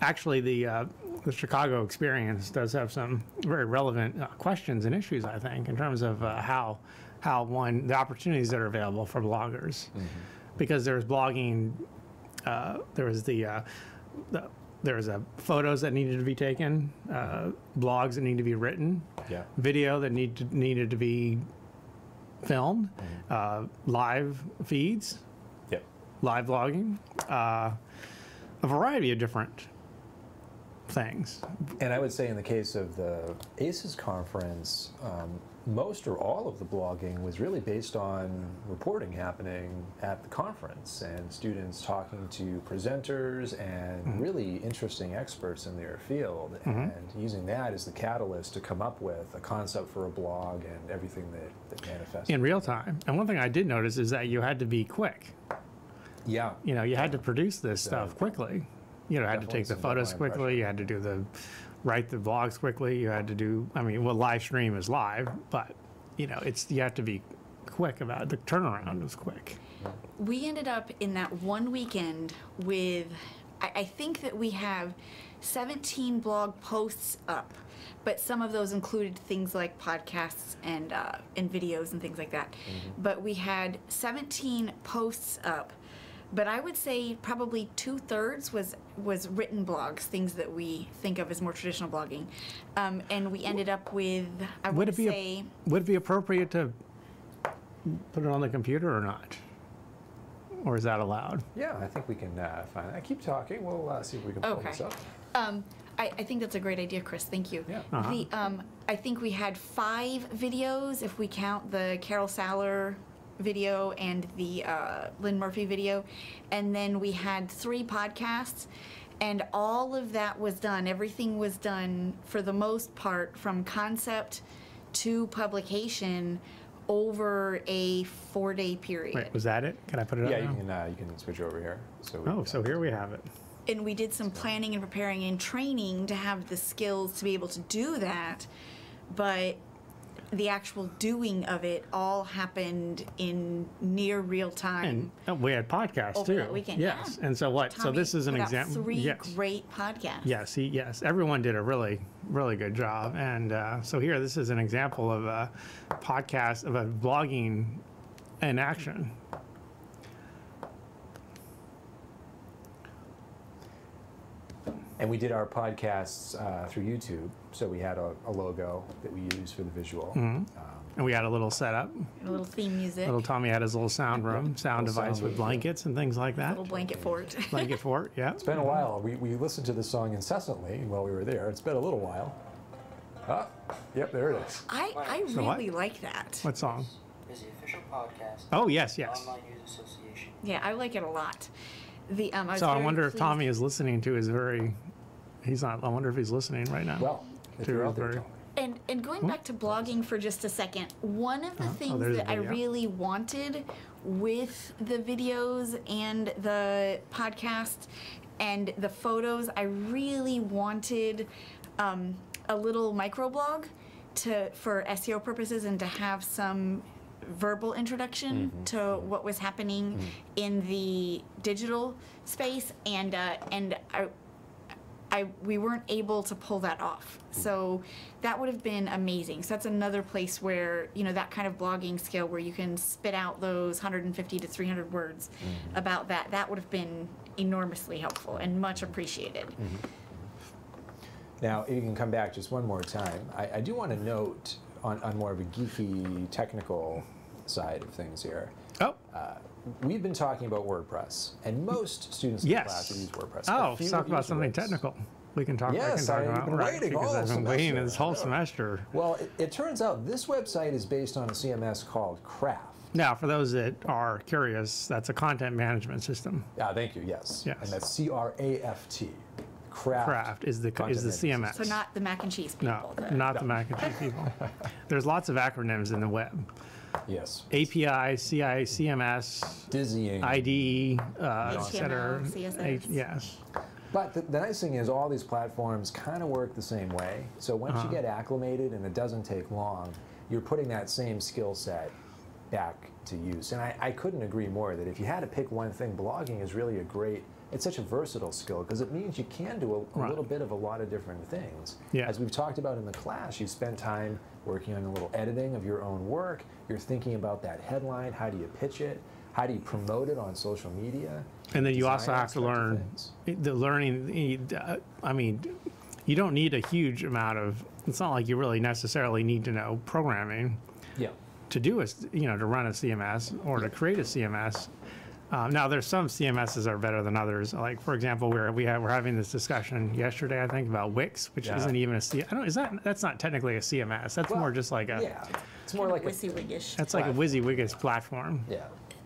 Speaker 1: actually the Chicago experience does have some very relevant questions and issues, I think, in terms of how the opportunities that are available for bloggers, because there's blogging, there was there was photos that needed to be taken, blogs that need to be written,
Speaker 3: Yeah.
Speaker 1: video that needed to be filmed, live feeds,
Speaker 3: Yep.
Speaker 1: live blogging, a variety of different things.
Speaker 3: And I would say in the case of the ACES conference, most or all of the blogging was really based on reporting happening at the conference and students talking to presenters and really interesting experts in their field, and using that as the catalyst to come up with a concept for a blog and everything that manifests.
Speaker 1: In real time. And one thing I did notice is that you had to be quick.
Speaker 3: Yeah.
Speaker 1: You know, you had to produce this stuff quickly. You know, had to
Speaker 3: Definitely
Speaker 1: take the
Speaker 3: some
Speaker 1: photos
Speaker 3: deadline
Speaker 1: quickly.
Speaker 3: pressure.
Speaker 1: You had to do write the blogs quickly. You had to do, I mean, well, live stream is live, but you know, you have to be quick about it. The turnaround was quick.
Speaker 2: We ended up in that one weekend with, I think that we have 17 blog posts up, but some of those included things like podcasts and videos and things like that. But we had 17 posts up, but I would say probably 2/3 was written blogs, things that we think of as more traditional blogging, and we ended up with, I
Speaker 1: Would
Speaker 2: would
Speaker 1: it be
Speaker 2: say,
Speaker 1: would it be appropriate to put it on the computer or not? Or is that allowed?
Speaker 3: Yeah, I think we can find that. Keep talking. We'll see if we can pull
Speaker 2: Okay.
Speaker 3: this up.
Speaker 2: I think that's a great idea, Chris. Thank you.
Speaker 3: Yeah.
Speaker 2: The I think we had 5 videos if we count the Carol Saller video and the Lynn Murphy video, and then we had 3 podcasts, and all of that was done. Everything was done for the most part from concept to publication over a 4-day period.
Speaker 1: Wait, was that it? Can I put it
Speaker 3: Yeah,
Speaker 1: up
Speaker 3: you
Speaker 1: now?
Speaker 3: can switch over here. So
Speaker 1: Oh, so here we have it.
Speaker 2: And we did some planning and preparing and training to have the skills to be able to do that, but the actual doing of it all happened in near real time.
Speaker 1: And we had podcasts
Speaker 2: Over
Speaker 1: too.
Speaker 2: that weekend,
Speaker 1: Yes.
Speaker 2: yeah.
Speaker 1: And so what? So
Speaker 2: Tommy
Speaker 1: this is an
Speaker 2: put out
Speaker 1: example.
Speaker 2: 3
Speaker 1: Yes.
Speaker 2: great podcasts.
Speaker 1: Yes, yes. Everyone did a really, really good job. And so here, this is an example of a podcast, of a blogging in action.
Speaker 3: And we did our podcasts through YouTube, so we had a logo that we use for the visual.
Speaker 1: And we had a little setup.
Speaker 2: A little theme music,
Speaker 1: Little Tommy had his little sound room, sound
Speaker 3: Little
Speaker 1: device
Speaker 3: sound
Speaker 1: with
Speaker 3: booth.
Speaker 1: blankets and things like that.
Speaker 2: little blanket fort.
Speaker 1: Blanket fort, yeah.
Speaker 3: It's been a while. We listened to the song incessantly while we were there. It's been a little while. Ah, yep, there it is.
Speaker 2: I
Speaker 1: So what?
Speaker 2: really like that.
Speaker 1: What song?
Speaker 6: Is the official podcast.
Speaker 1: Oh, yes, yes.
Speaker 6: Online News Association.
Speaker 2: Yeah, I like it a lot. The was
Speaker 1: So I
Speaker 2: very
Speaker 1: wonder if
Speaker 2: pleased-
Speaker 1: Tommy is listening to his he's not, I wonder if he's listening right now.
Speaker 3: Well, if
Speaker 1: To
Speaker 3: you're
Speaker 1: his
Speaker 3: out there,
Speaker 1: very-
Speaker 3: Tony.
Speaker 2: And going back to blogging for just a second, one of the things
Speaker 1: there's
Speaker 2: that
Speaker 1: a
Speaker 2: I
Speaker 1: video.
Speaker 2: really wanted with the videos and the podcast and the photos, I really wanted a little microblog for SEO purposes and to have some verbal introduction to what was happening in the digital space, and we weren't able to pull that off. So that would have been amazing. So that's another place where, you know, that kind of blogging skill where you can spit out those 150 to 300 words about that would have been enormously helpful and much appreciated.
Speaker 3: Now, if you can come back just one more time, I do want to note on more of a geeky technical side of things here.
Speaker 1: Oh.
Speaker 3: We've been talking about WordPress, and most students in the class
Speaker 1: Yes.
Speaker 3: use WordPress.
Speaker 1: Oh,
Speaker 3: A few
Speaker 1: let's talk
Speaker 3: have
Speaker 1: about
Speaker 3: used
Speaker 1: something
Speaker 3: Wix.
Speaker 1: technical. We can talk.
Speaker 3: Yes,
Speaker 1: I can talk
Speaker 3: you've
Speaker 1: about
Speaker 3: been
Speaker 1: right,
Speaker 3: waiting
Speaker 1: because
Speaker 3: all
Speaker 1: I've been waiting
Speaker 3: semester.
Speaker 1: this whole semester.
Speaker 3: Well, it turns out this website is based on a CMS called Craft.
Speaker 1: Now, for those that are curious, that's a content management system.
Speaker 3: Thank you. Yes.
Speaker 1: Yes.
Speaker 3: And that's C-R-A-F-T. Craft.
Speaker 1: Craft is the
Speaker 3: Content management
Speaker 1: CMS.
Speaker 2: So not the mac and cheese
Speaker 1: No,
Speaker 2: people.
Speaker 1: not the mac and cheese people. There's lots of acronyms in the web.
Speaker 3: Yes.
Speaker 1: API, CI, CMS,
Speaker 3: Dizzying.
Speaker 1: IDE, et cetera.
Speaker 2: HTML, CSS.
Speaker 1: Yes.
Speaker 3: But the nice thing is all these platforms kind of work the same way. So once you get acclimated, and it doesn't take long, you're putting that same skill set back to use. And I couldn't agree more that if you had to pick one thing, blogging is really it's such a versatile skill because it means you can do a
Speaker 1: Right.
Speaker 3: little bit of a lot of different things.
Speaker 1: Yeah.
Speaker 3: As we've talked about in the class, you spend time working on a little editing of your own work. You're thinking about that headline. How do you pitch it? How do you promote it on social media?
Speaker 1: And then you
Speaker 3: Design
Speaker 1: also have to
Speaker 3: aspect of
Speaker 1: learn
Speaker 3: things.
Speaker 1: the learning. I mean, you don't need a huge amount of. It's not like you really necessarily need to know programming
Speaker 3: Yeah.
Speaker 1: to do to run a CMS or to create a CMS. Now, there's some CMSs are better than others. Like, for example, we're having this discussion yesterday, I think, about Wix, which
Speaker 3: Yeah.
Speaker 1: isn't even that's not technically a CMS. That's
Speaker 3: Well,
Speaker 1: more just like a.
Speaker 3: Yeah. It's more like a
Speaker 2: WYSIWYG-ish.
Speaker 1: That's like a WYSIWYG platform.
Speaker 3: yeah.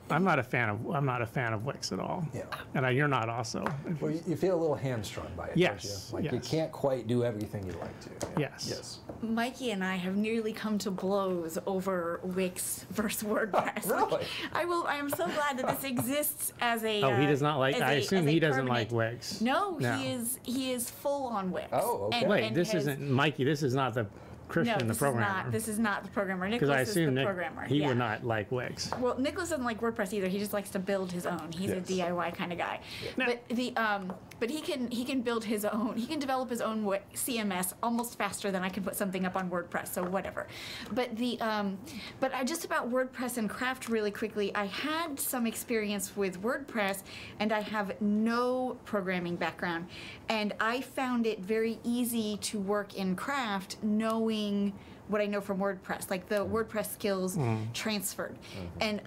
Speaker 1: I'm not a fan of Wix at all.
Speaker 3: Yeah.
Speaker 1: And you're not also.
Speaker 3: Well, you feel a little hamstrung by it,
Speaker 1: Yes,
Speaker 3: don't you? Like you
Speaker 1: yes.
Speaker 3: can't quite do everything you'd like to. Yeah.
Speaker 1: Yes.
Speaker 3: Yes.
Speaker 2: Mikey and I have nearly come to blows over Wix versus WordPress.
Speaker 3: Really?
Speaker 2: I am so glad that this exists as a.
Speaker 1: Oh, he does not like.
Speaker 2: as
Speaker 1: I
Speaker 2: a-
Speaker 1: assume
Speaker 2: as a
Speaker 1: he doesn't like
Speaker 2: permanent-
Speaker 1: Wix.
Speaker 2: No,
Speaker 1: No.
Speaker 2: he is full on Wix.
Speaker 3: Oh, okay.
Speaker 1: Wait, this isn't Mikey. This is not the Christian,
Speaker 2: No,
Speaker 1: the
Speaker 2: this
Speaker 1: programmer.
Speaker 2: this is not the programmer.
Speaker 1: Because I
Speaker 2: Nicholas is
Speaker 1: assume
Speaker 2: the
Speaker 1: Nick,
Speaker 2: programmer.
Speaker 1: he
Speaker 2: yeah.
Speaker 1: would not like Wix.
Speaker 2: Well, Nicholas doesn't like WordPress either. He just likes to build his own. He's a
Speaker 3: Yes.
Speaker 2: DIY kind of guy.
Speaker 1: Yeah.
Speaker 2: But he can build his own. He can develop his own CMS almost faster than I can put something up on WordPress. So whatever. But just about WordPress and Craft really quickly. I had some experience with WordPress, and I have no programming background, and I found it very easy to work in Craft, knowing what I know from WordPress, like the WordPress skills transferred, and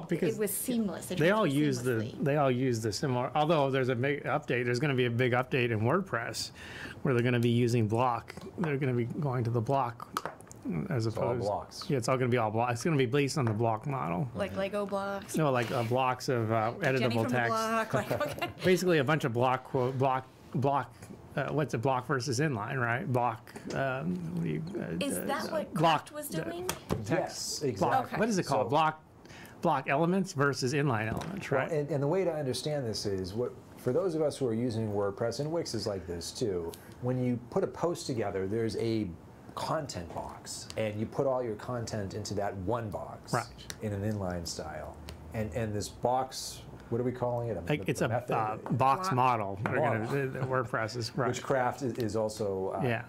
Speaker 1: because
Speaker 2: it was seamless. It
Speaker 1: They all
Speaker 2: transferred
Speaker 1: use
Speaker 2: seamlessly.
Speaker 1: they all use the similar. Although there's a big update. There's going to be a big update in WordPress, where they're going to be using block. They're going to be going to the block as opposed.
Speaker 3: all blocks.
Speaker 1: Yeah, it's all going to be all block. It's going to be based on the block model.
Speaker 2: Like Lego blocks.
Speaker 1: No, like blocks of
Speaker 2: Jenny
Speaker 1: editable
Speaker 2: from
Speaker 1: text.
Speaker 2: the block. Like, okay.
Speaker 1: Basically, a bunch of block. What's it? Block versus inline, right? Block. What do you?
Speaker 2: Is that what
Speaker 1: block
Speaker 2: Craft was doing?
Speaker 3: Yes, exactly.
Speaker 1: Block.
Speaker 2: Okay.
Speaker 1: What is it called?
Speaker 3: So-
Speaker 1: block elements versus inline elements, right?
Speaker 3: Well, and the way to understand this is, for those of us who are using WordPress, and Wix is like this too, when you put a post together, there's a content box, and you put all your content into that one box
Speaker 1: Right.
Speaker 3: in an inline style. And this box, what are we calling it?
Speaker 1: It's
Speaker 3: The
Speaker 1: a
Speaker 3: method?
Speaker 1: box
Speaker 2: Block.
Speaker 1: model.
Speaker 3: Model.
Speaker 1: The WordPress is right.
Speaker 3: Which Craft is also,
Speaker 1: Yeah.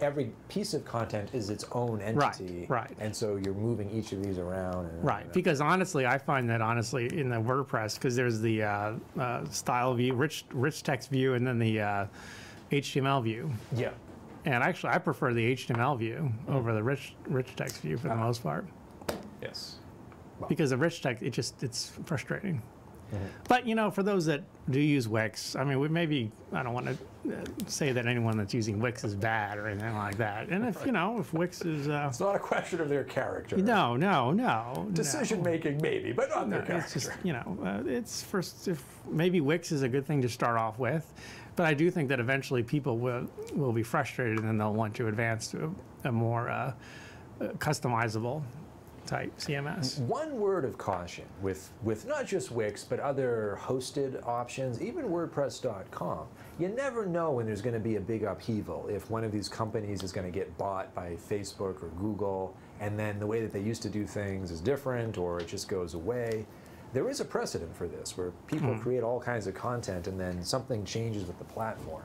Speaker 3: every piece of content is its own entity.
Speaker 1: right.
Speaker 3: And so you're moving each of these around.
Speaker 1: Right, because honestly, I find that in the WordPress, because there's the style view, rich text view, and then the HTML view.
Speaker 3: Yeah.
Speaker 1: And actually, I prefer the HTML view over the rich text view for the most part,
Speaker 3: Yes.
Speaker 1: because the rich text it's frustrating. But for those that do use Wix, I mean, I don't want to say that anyone that's using Wix is bad or anything like that. And if Wix is
Speaker 3: It's not a question of their character.
Speaker 1: no.
Speaker 3: Decision making, maybe, but not their
Speaker 1: It's
Speaker 3: character.
Speaker 1: just, it's first, if maybe Wix is a good thing to start off with, but I do think that eventually people will be frustrated and then they'll want to advance to a more customizable type CMS.
Speaker 3: One word of caution with not just Wix, but other hosted options, even WordPress.com. You never know when there's going to be a big upheaval, if one of these companies is going to get bought by Facebook or Google, and then the way that they used to do things is different, or it just goes away. There is a precedent for this, where people create all kinds of content and then something changes with the platform.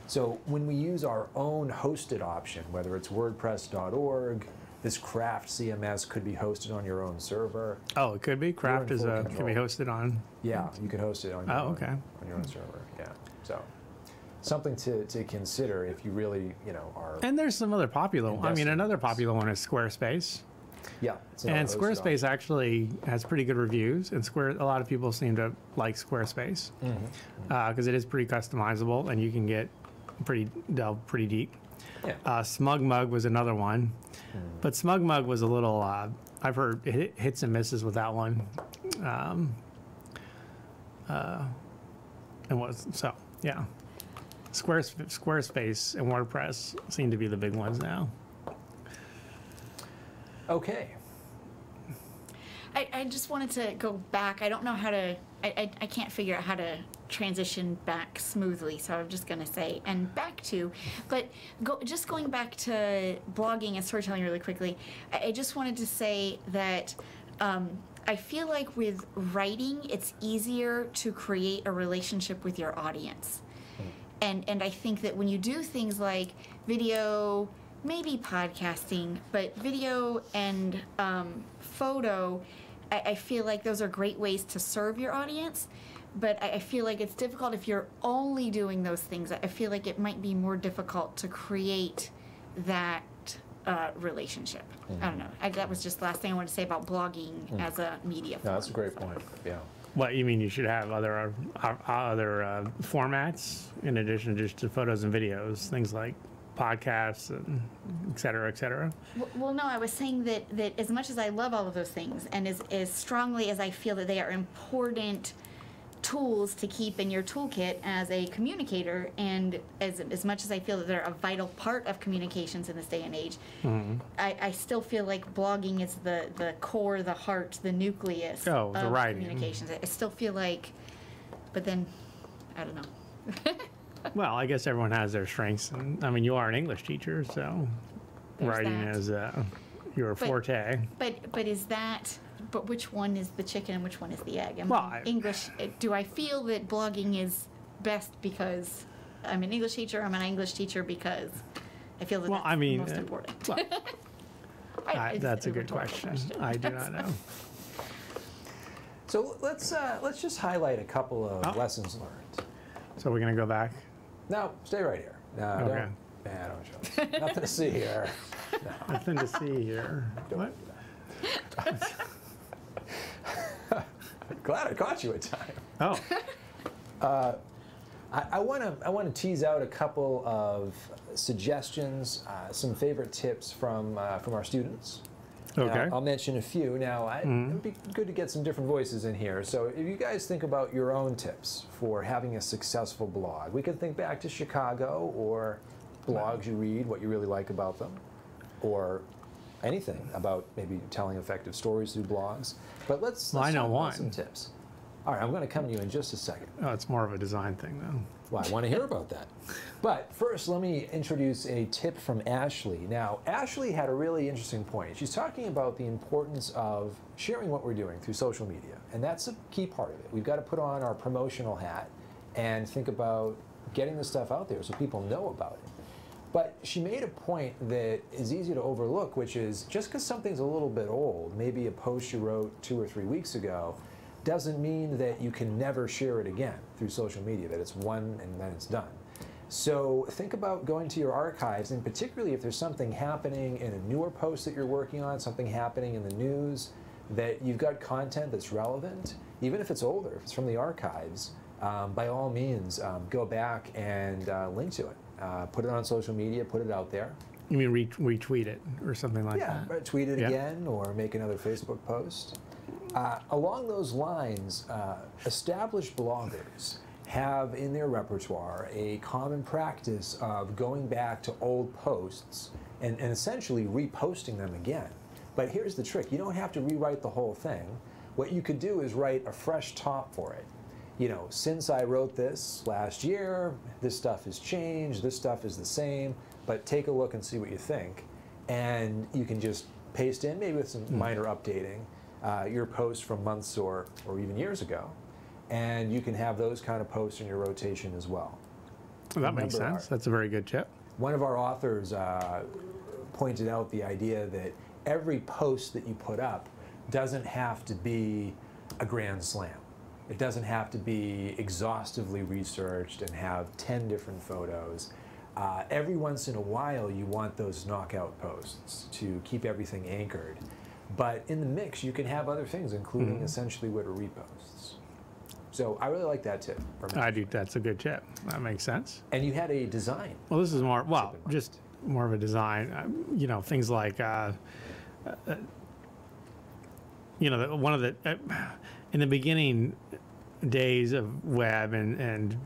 Speaker 3: So when we use our own hosted option, whether it's WordPress.org, this Craft CMS could be hosted on your own server.
Speaker 1: Oh, it could be. Craft
Speaker 3: in
Speaker 1: is
Speaker 3: full
Speaker 1: can be
Speaker 3: control.
Speaker 1: hosted on.
Speaker 3: Yeah, you can host it on your,
Speaker 1: Oh,
Speaker 3: own,
Speaker 1: okay.
Speaker 3: on your own server. Yeah. So, something to consider if you really, are.
Speaker 1: And there's some other popular. I mean,
Speaker 3: Investing
Speaker 1: another
Speaker 3: in this.
Speaker 1: popular one is Squarespace.
Speaker 3: Yeah. it's not
Speaker 1: And
Speaker 3: hosted
Speaker 1: Squarespace actually has pretty good reviews, and a lot of people seem to like Squarespace because it is pretty customizable, and you can get delve pretty deep.
Speaker 3: Yeah.
Speaker 1: SmugMug was another one, but SmugMug was a little. I've heard hits and misses with that one, and was so yeah. Squarespace and WordPress seem to be the big ones now.
Speaker 3: Okay.
Speaker 2: I just wanted to go back. I don't know how to. I can't figure out how to transition back smoothly. So I'm just gonna say and back to, but going back to blogging and storytelling really quickly. I just wanted to say that. I feel like with writing, it's easier to create a relationship with your audience. And I think that when you do things like video, maybe podcasting, but video and photo, I feel like those are great ways to serve your audience. But I feel like it's difficult if you're only doing those things. I feel like it might be more difficult to create that relationship. I don't know. That was just the last thing I wanted to say about blogging as a media form.
Speaker 3: No, that's a great point. Yeah.
Speaker 1: What you mean? You should have other formats in addition just to photos and videos, things like podcasts and et cetera, et cetera.
Speaker 2: Well, no, I was saying that as much as I love all of those things, and as strongly as I feel that they are important tools to keep in your toolkit as a communicator, and as much as I feel that they're a vital part of communications in this day and age, I still feel like blogging is the core, the heart, the nucleus of
Speaker 1: writing.
Speaker 2: communications. I still feel like, but then, I don't know.
Speaker 1: Well, I guess everyone has their strengths, and I mean, you are an English teacher, so
Speaker 2: There's
Speaker 1: writing
Speaker 2: that.
Speaker 1: is your forte.
Speaker 2: But is that? But which one is the chicken and which one is the egg?
Speaker 1: English.
Speaker 2: Do I feel that blogging is best because I'm an English teacher? I'm an English teacher because I feel that that's the most important.
Speaker 1: Well,
Speaker 2: It's
Speaker 1: that's a good
Speaker 2: rhetorical
Speaker 1: question. I do not know.
Speaker 3: So let's just highlight a couple of lessons learned.
Speaker 1: So we're gonna go back.
Speaker 3: No, stay right here. No,
Speaker 1: Okay.
Speaker 3: don't show us. Nothing to see here.
Speaker 1: Nothing to see here. What?
Speaker 3: Glad I caught you in time.
Speaker 1: Oh,
Speaker 3: I want to tease out a couple of suggestions, some favorite tips from our students.
Speaker 1: okay.
Speaker 3: I'll mention a few. Now, it'd be good to get some different voices in here. So if you guys think about your own tips for having a successful blog, we can think back to Chicago or blogs you read, what you really like about them, or anything about maybe telling effective stories through blogs. But let's
Speaker 1: I know
Speaker 3: talk about
Speaker 1: one.
Speaker 3: some tips. All right, I'm going to come to you in just a second.
Speaker 1: Oh, it's more of a design thing, though.
Speaker 3: Well, I want to hear about that. But first, let me introduce a tip from Ashley. Now, Ashley had a really interesting point. She's talking about the importance of sharing what we're doing through social media, and that's a key part of it. We've got to put on our promotional hat and think about getting the stuff out there so people know about it. But she made a point that is easy to overlook, which is just because something's a little bit old, maybe a post you wrote 2 or 3 weeks ago, doesn't mean that you can never share it again through social media, that it's one and then it's done. So think about going to your archives, and particularly if there's something happening in a newer post that you're working on, something happening in the news, that you've got content that's relevant, even if it's older, if it's from the archives, by all means, go back and link to it. Put it on social media, put it out there.
Speaker 1: You mean retweet it or something like
Speaker 3: Yeah,
Speaker 1: that?
Speaker 3: tweet it
Speaker 1: Yeah.
Speaker 3: again or make another Facebook post. Along those lines, established bloggers have in their repertoire a common practice of going back to old posts and essentially reposting them again. But here's the trick. You don't have to rewrite the whole thing. What you could do is write a fresh top for it. You know, since I wrote this last year, this stuff has changed, this stuff is the same, but take a look and see what you think. And you can just paste in, maybe with some minor updating, your post from months or even years ago. And you can have those kind of posts in your rotation as well.
Speaker 1: Well, that makes
Speaker 3: Remember
Speaker 1: sense. That's a very good tip.
Speaker 3: One of our authors pointed out the idea that every post that you put up doesn't have to be a grand slam. It doesn't have to be exhaustively researched and have 10 different photos. Every once in a while, you want those knockout posts to keep everything anchored. But in the mix, you can have other things, including essentially what are reposts. So I really like that tip.
Speaker 1: I do. That's a good tip. That makes sense.
Speaker 3: And you had a design.
Speaker 1: Well, this is more, well, just more of a design. You know, things like, you know, one of the, in the beginning days of web and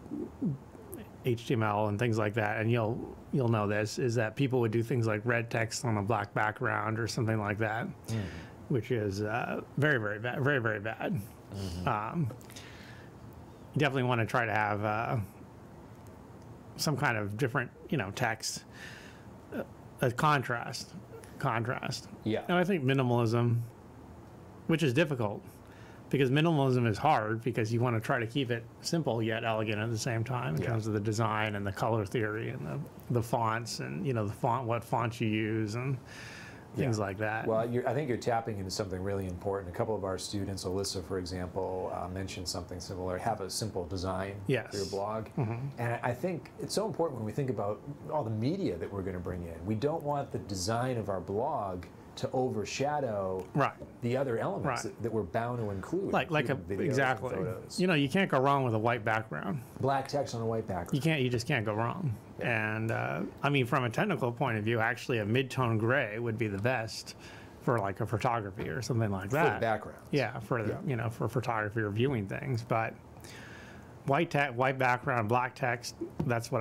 Speaker 1: HTML and things like that, and you'll know this, is that people would do things like red text on a black background or something like that, which is very, very bad, very, very bad. You definitely want to try to have some kind of different, you know, text, a contrast.
Speaker 3: Yeah.
Speaker 1: And I think minimalism, which is difficult, because minimalism is hard because you want to try to keep it simple yet elegant at the same time in terms of the design and the color theory and the fonts and, you know, what fonts you use and things like that.
Speaker 3: Well, I think you're tapping into something really important. A couple of our students, Alyssa, for example, mentioned something similar. Have a simple design for your blog. And I think it's so important when we think about all the media that we're going to bring in. We don't want the design of our blog to overshadow the other elements that we're bound to include.
Speaker 1: Exactly.
Speaker 3: Photos.
Speaker 1: You know, you can't go wrong with a white background.
Speaker 3: Black text on a white background.
Speaker 1: You just can't go wrong. And I mean, from a technical point of view, actually a mid-tone gray would be the best for like a photography or something like that.
Speaker 3: For the background.
Speaker 1: Yeah, for the, you know, for photography or viewing things. But white background, black text, that's what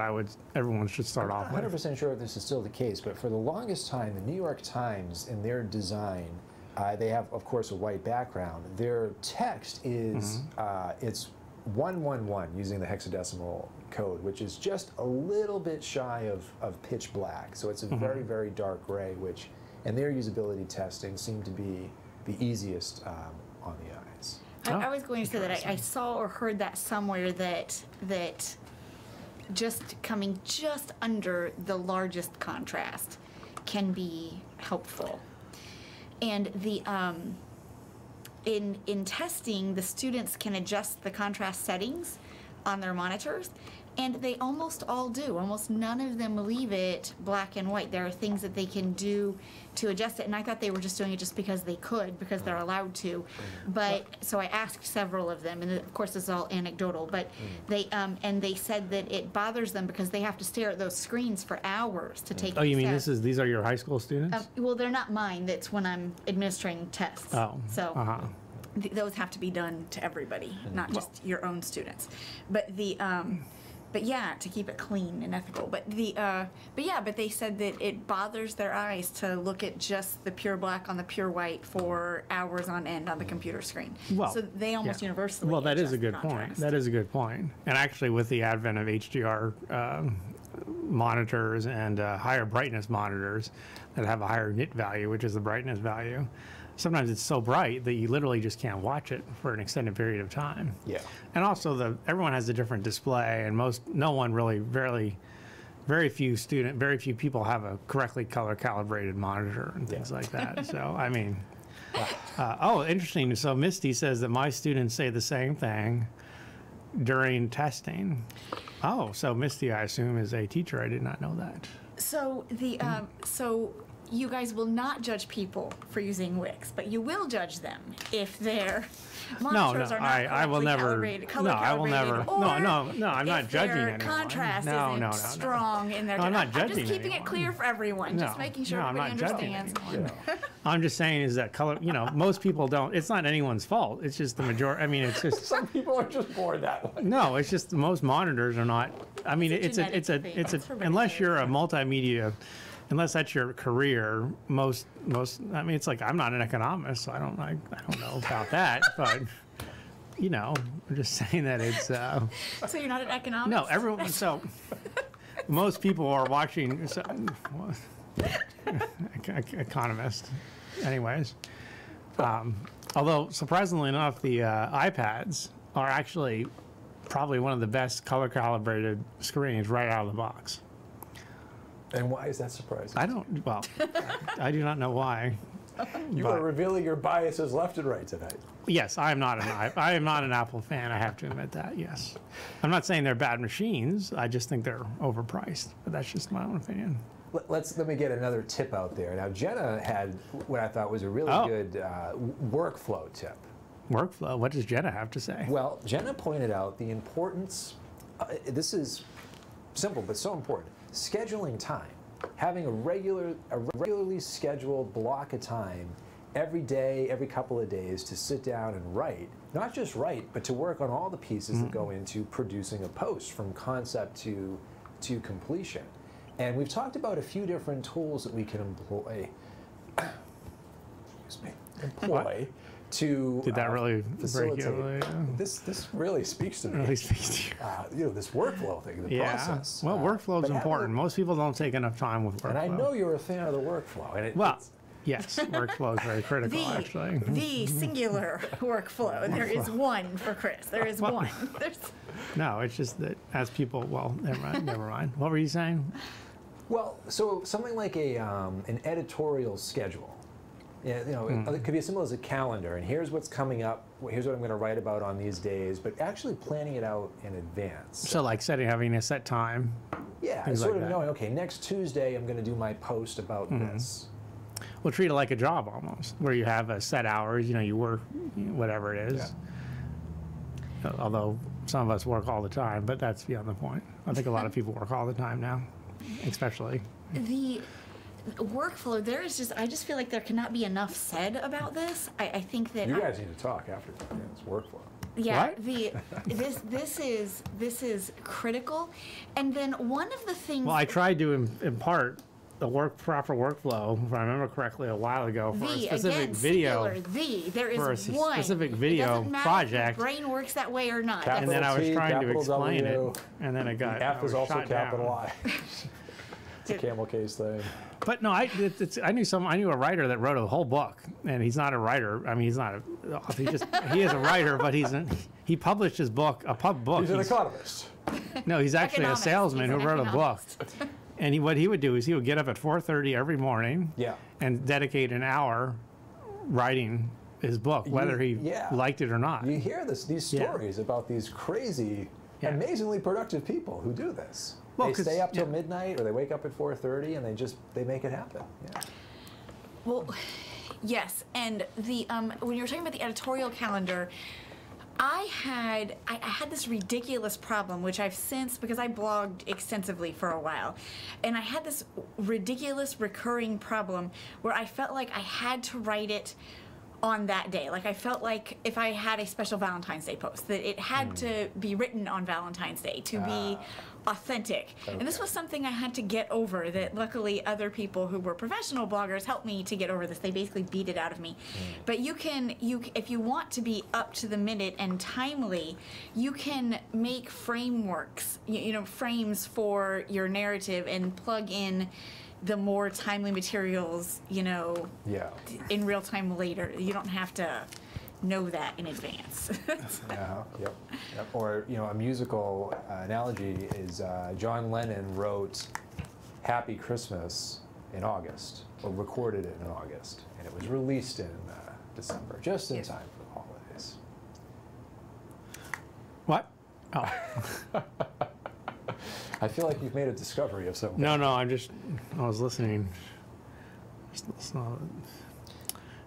Speaker 1: everyone should start off with.
Speaker 3: I'm not 100% sure if this is still the case, but for the longest time, the New York Times, in their design, they have, of course, a white background. Their text is, it's 111 using the hexadecimal code, which is just a little bit shy of pitch black. So it's a very, very dark gray, which, and their usability testing seemed to be the easiest on the eyes.
Speaker 2: I was going to say that I saw or heard that somewhere that just coming just under the largest contrast can be helpful. And the in testing, the students can adjust the contrast settings on their monitors, and they almost all do. Almost none of them leave it black and white. There are things that they can do to adjust it, and I thought they were just doing it just because they could, because they're allowed to. But so I asked several of them, and of course this is all anecdotal, but they and they said that it bothers them because they have to stare at those screens for hours to take.
Speaker 1: Oh, you mean these are your high school students?
Speaker 2: Well, they're not mine. That's when I'm administering tests.
Speaker 1: Oh.
Speaker 2: So. Those have to be done to everybody, not just your own students. But but yeah, to keep it clean and ethical. But but they said that it bothers their eyes to look at just the pure black on the pure white for hours on end on the computer screen.
Speaker 1: Well,
Speaker 2: so they almost universally.
Speaker 1: Well, that is a
Speaker 2: adjust
Speaker 1: good
Speaker 2: contrast.
Speaker 1: point. That is a good point. And actually, with the advent of HDR monitors and higher brightness monitors that have a higher nit value, which is the brightness value, sometimes it's so bright that you literally just can't watch it for an extended period of time.
Speaker 3: Yeah.
Speaker 1: And also everyone has a different display, and very few people have a correctly color calibrated monitor and things like that. So I mean, interesting. So Misty says that my students say the same thing during testing. Oh, so Misty, I assume, is a teacher. I did not know that.
Speaker 2: So you guys will not judge people for using Wix, but you will judge them if their monitors are not
Speaker 1: I will never.
Speaker 2: color
Speaker 1: No, I will never. No, I'm not judging anyone.
Speaker 2: Contrast isn't strong in their.
Speaker 1: No, I'm not judging
Speaker 2: I'm just keeping
Speaker 1: anyone.
Speaker 2: it clear for everyone, just making sure everybody understands.
Speaker 1: I'm just saying is that color. You know, most people don't. It's not anyone's fault. It's just the majority. I mean, it's just
Speaker 3: some people are just born that way.
Speaker 1: No, it's just most monitors are not. I mean, it's a unless you're a multimedia. Unless that's your career, most. I mean, it's like I'm not an economist, so I don't know about that. But you know, I'm just saying that it's.
Speaker 2: So you're not an economist?
Speaker 1: No, everyone. So most people are watching. So, economist, anyways. Although surprisingly enough, the iPads are actually probably one of the best color calibrated screens right out of the box.
Speaker 3: And why is that surprising?
Speaker 1: I do not know why.
Speaker 3: You are revealing your biases left and right tonight.
Speaker 1: Yes, I am not an Apple fan. I have to admit that. Yes, I'm not saying they're bad machines. I just think they're overpriced. But that's just my own opinion.
Speaker 3: Let me get another tip out there. Now, Jenna had what I thought was a really good workflow tip.
Speaker 1: Workflow? What does Jenna have to say?
Speaker 3: Well, Jenna pointed out the importance, this is simple but so important, scheduling time. Having a regularly scheduled block of time every day, every couple of days to sit down and write. Not just write, but to work on all the pieces that go into producing a post from concept to completion. And we've talked about a few different tools that we can employ. Excuse me. Employ to
Speaker 1: Did that really
Speaker 3: facilitate.
Speaker 1: break you? Really?
Speaker 3: This really speaks to me.
Speaker 1: Really speaks to you.
Speaker 3: You know, this workflow thing, the process.
Speaker 1: Well, workflow is
Speaker 3: but
Speaker 1: important. Most people don't take enough time with workflow.
Speaker 3: And I know you're a fan of the workflow. And
Speaker 1: Well, yes, workflow is very critical, actually.
Speaker 2: The singular workflow. There is one for Chris. There is one.
Speaker 1: No, it's just that as people, well, never mind. What were you saying?
Speaker 3: Well, so something like an editorial schedule. Yeah, you know, it could be as simple as a calendar, and here's what's coming up, here's what I'm going to write about on these days, but actually planning it out in advance.
Speaker 1: So like having a set time.
Speaker 3: Yeah,
Speaker 1: things
Speaker 3: sort
Speaker 1: like
Speaker 3: of
Speaker 1: that.
Speaker 3: knowing, okay, next Tuesday I'm going to do my post about this.
Speaker 1: Well, treat it like a job almost, where you have a set hours, you know, you work whatever it is. Although some of us work all the time, but that's beyond the point. I think a lot of people work all the time now, especially.
Speaker 2: The workflow, I just feel like there cannot be enough said about this. I think that
Speaker 3: You guys need to talk after this workflow.
Speaker 2: yeah,
Speaker 1: What?
Speaker 2: this is critical. And then one of the things
Speaker 1: Well, I tried to impart the proper workflow, if I remember correctly, a while ago for a specific video.
Speaker 2: There
Speaker 1: for a
Speaker 2: is one
Speaker 1: specific
Speaker 2: It
Speaker 1: video
Speaker 2: doesn't matter
Speaker 1: project.
Speaker 2: If your brain works that way or not.
Speaker 3: Capital
Speaker 1: And then I was
Speaker 3: T,
Speaker 1: trying to
Speaker 3: capital
Speaker 1: explain
Speaker 3: W,
Speaker 1: it, and then it got
Speaker 3: F is also
Speaker 1: shot
Speaker 3: capital
Speaker 1: down.
Speaker 3: I. It's a camel case thing.
Speaker 1: But no, I knew a writer that wrote a whole book, and he's not a writer. I mean, he's not he is a writer, but he published his book, a pub book.
Speaker 3: He's an economist.
Speaker 1: No, he's actually
Speaker 2: Economics.
Speaker 1: a salesman
Speaker 2: He's
Speaker 1: who
Speaker 2: an
Speaker 1: wrote a book.
Speaker 2: economist.
Speaker 1: And what he would do is he would get up at 4:30 every morning,
Speaker 3: Yeah.
Speaker 1: and dedicate an hour writing his book, whether he liked it or not.
Speaker 3: You hear these stories about these crazy, amazingly productive people who do this.
Speaker 1: Well,
Speaker 3: they
Speaker 1: 'cause-
Speaker 3: stay up till midnight, or they wake up at 4:30, and they make it happen. Yeah.
Speaker 2: Well, yes, and the when you were talking about the editorial calendar, I had this ridiculous problem, which I've since, because I blogged extensively for a while, and I had this ridiculous recurring problem where I felt like I had to write it on that day. Like I felt like if I had a special Valentine's Day post, that it had to be written on Valentine's Day to be authentic. And this was something I had to get over, that luckily other people who were professional bloggers helped me to get over this. They basically beat it out of me. But if you want to be up to the minute and timely, you can make frameworks, frames for your narrative and plug in the more timely materials, in real time later. You don't have to know that in advance.
Speaker 3: Yep. Or a musical analogy is John Lennon wrote "Happy Christmas" in August, or recorded it in August, and it was released in December, just in time for the holidays.
Speaker 1: What? Oh.
Speaker 3: I feel like you've made a discovery of some kind.
Speaker 1: No, I was listening.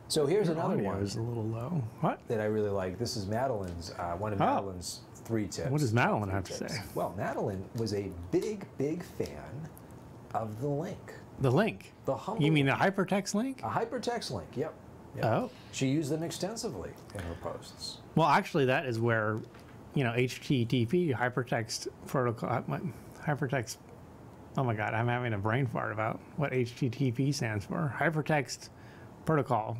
Speaker 3: So here's another
Speaker 1: Audio
Speaker 3: one
Speaker 1: is a little low. What?
Speaker 3: that I really like. This is Madeline's, one of Madeline's 3 tips.
Speaker 1: What does Madeline
Speaker 3: Three
Speaker 1: have to
Speaker 3: tips.
Speaker 1: say?
Speaker 3: Well, Madeline was a big fan of the link.
Speaker 1: The link.
Speaker 3: The humble
Speaker 1: You mean the
Speaker 3: link.
Speaker 1: hypertext link?
Speaker 3: A hypertext link, yep.
Speaker 1: Oh.
Speaker 3: She used them extensively in her posts.
Speaker 1: Well, actually, that is where, HTTP, hypertext protocol, hypertext. Oh my God, I'm having a brain fart about what HTTP stands for. Hypertext protocol.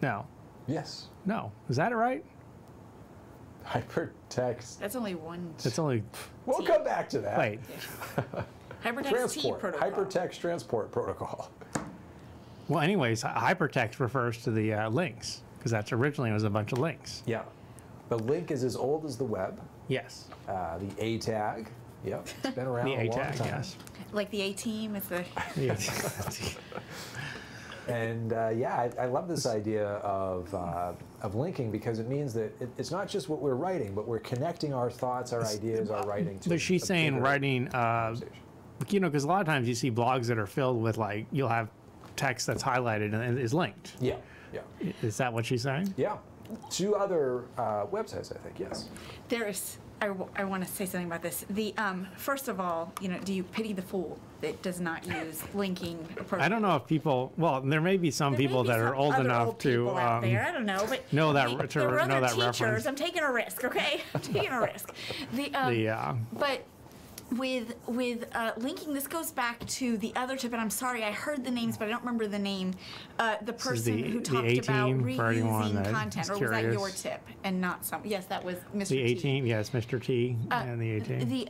Speaker 1: No.
Speaker 3: Yes.
Speaker 1: No. Is that right?
Speaker 3: Hypertext.
Speaker 2: That's only one.
Speaker 1: It's only.
Speaker 3: We'll come back to that.
Speaker 1: Wait.
Speaker 2: Hypertext T
Speaker 3: Transport.
Speaker 2: protocol.
Speaker 3: Hypertext transport protocol.
Speaker 1: Well, anyways, hypertext refers to the links, because that's originally it was a bunch of links.
Speaker 3: Yeah. The link is as old as the web.
Speaker 1: Yes.
Speaker 3: The A tag. Yep. It's been around
Speaker 1: The
Speaker 3: a
Speaker 1: A
Speaker 3: long
Speaker 1: tag,
Speaker 3: time.
Speaker 1: yes.
Speaker 2: Like the A team is the.
Speaker 3: And yeah, I love this idea of linking because it means that it's not just what we're writing, but we're connecting our thoughts, our ideas, our writing to.
Speaker 1: But she's
Speaker 3: a
Speaker 1: saying
Speaker 3: bigger
Speaker 1: writing,
Speaker 3: conversation.
Speaker 1: you know, because a lot of times you see blogs that are filled with like, you'll have text that's highlighted and is linked.
Speaker 3: Yeah, yeah,
Speaker 1: Is that what she's saying?
Speaker 3: yeah. 2 other websites, I think. Yes.
Speaker 2: There is. I want to say something about this. The first of all, you know, do you pity the fool that does not use linking appropriately?
Speaker 1: I don't know if people, well, there may be some
Speaker 2: There may
Speaker 1: people
Speaker 2: be
Speaker 1: that
Speaker 2: some
Speaker 1: are old
Speaker 2: other
Speaker 1: enough
Speaker 2: old
Speaker 1: to
Speaker 2: people out there. I don't know, but
Speaker 1: know that-
Speaker 2: the-
Speaker 1: to
Speaker 2: there are
Speaker 1: know
Speaker 2: other
Speaker 1: that
Speaker 2: teachers.
Speaker 1: reference.
Speaker 2: I'm taking a risk, okay? I'm taking a risk. But with linking, this goes back to the other tip, and I'm sorry, I heard the names, but I don't remember the name. The person
Speaker 1: the-
Speaker 2: who
Speaker 1: the
Speaker 2: talked
Speaker 1: 18
Speaker 2: about
Speaker 1: for anyone
Speaker 2: reusing
Speaker 1: that
Speaker 2: content,
Speaker 1: is
Speaker 2: or was that your
Speaker 1: curious.
Speaker 2: tip and not some? Yes, that was Mr.
Speaker 1: the
Speaker 2: T.
Speaker 1: 18, yes, Mr. T and the 18.
Speaker 2: The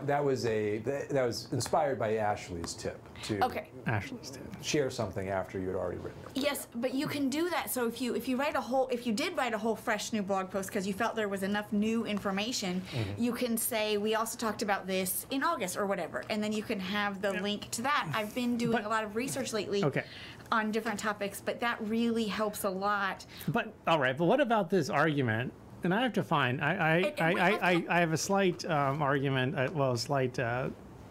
Speaker 3: That was inspired by Ashley's tip to
Speaker 2: okay.
Speaker 1: Ashley's tip.
Speaker 3: share something after you had already written it.
Speaker 2: Yes, but you can do that. So if you did write a whole fresh new blog post because you felt there was enough new information, you can say we also talked about this in August or whatever, and then you can have the link to that. I've been doing
Speaker 1: But-
Speaker 2: a lot of research lately
Speaker 1: Okay.
Speaker 2: on different topics, but that really helps a lot.
Speaker 1: But all right, but what about this argument? And I have to find. I have a slight argument. Well, a slight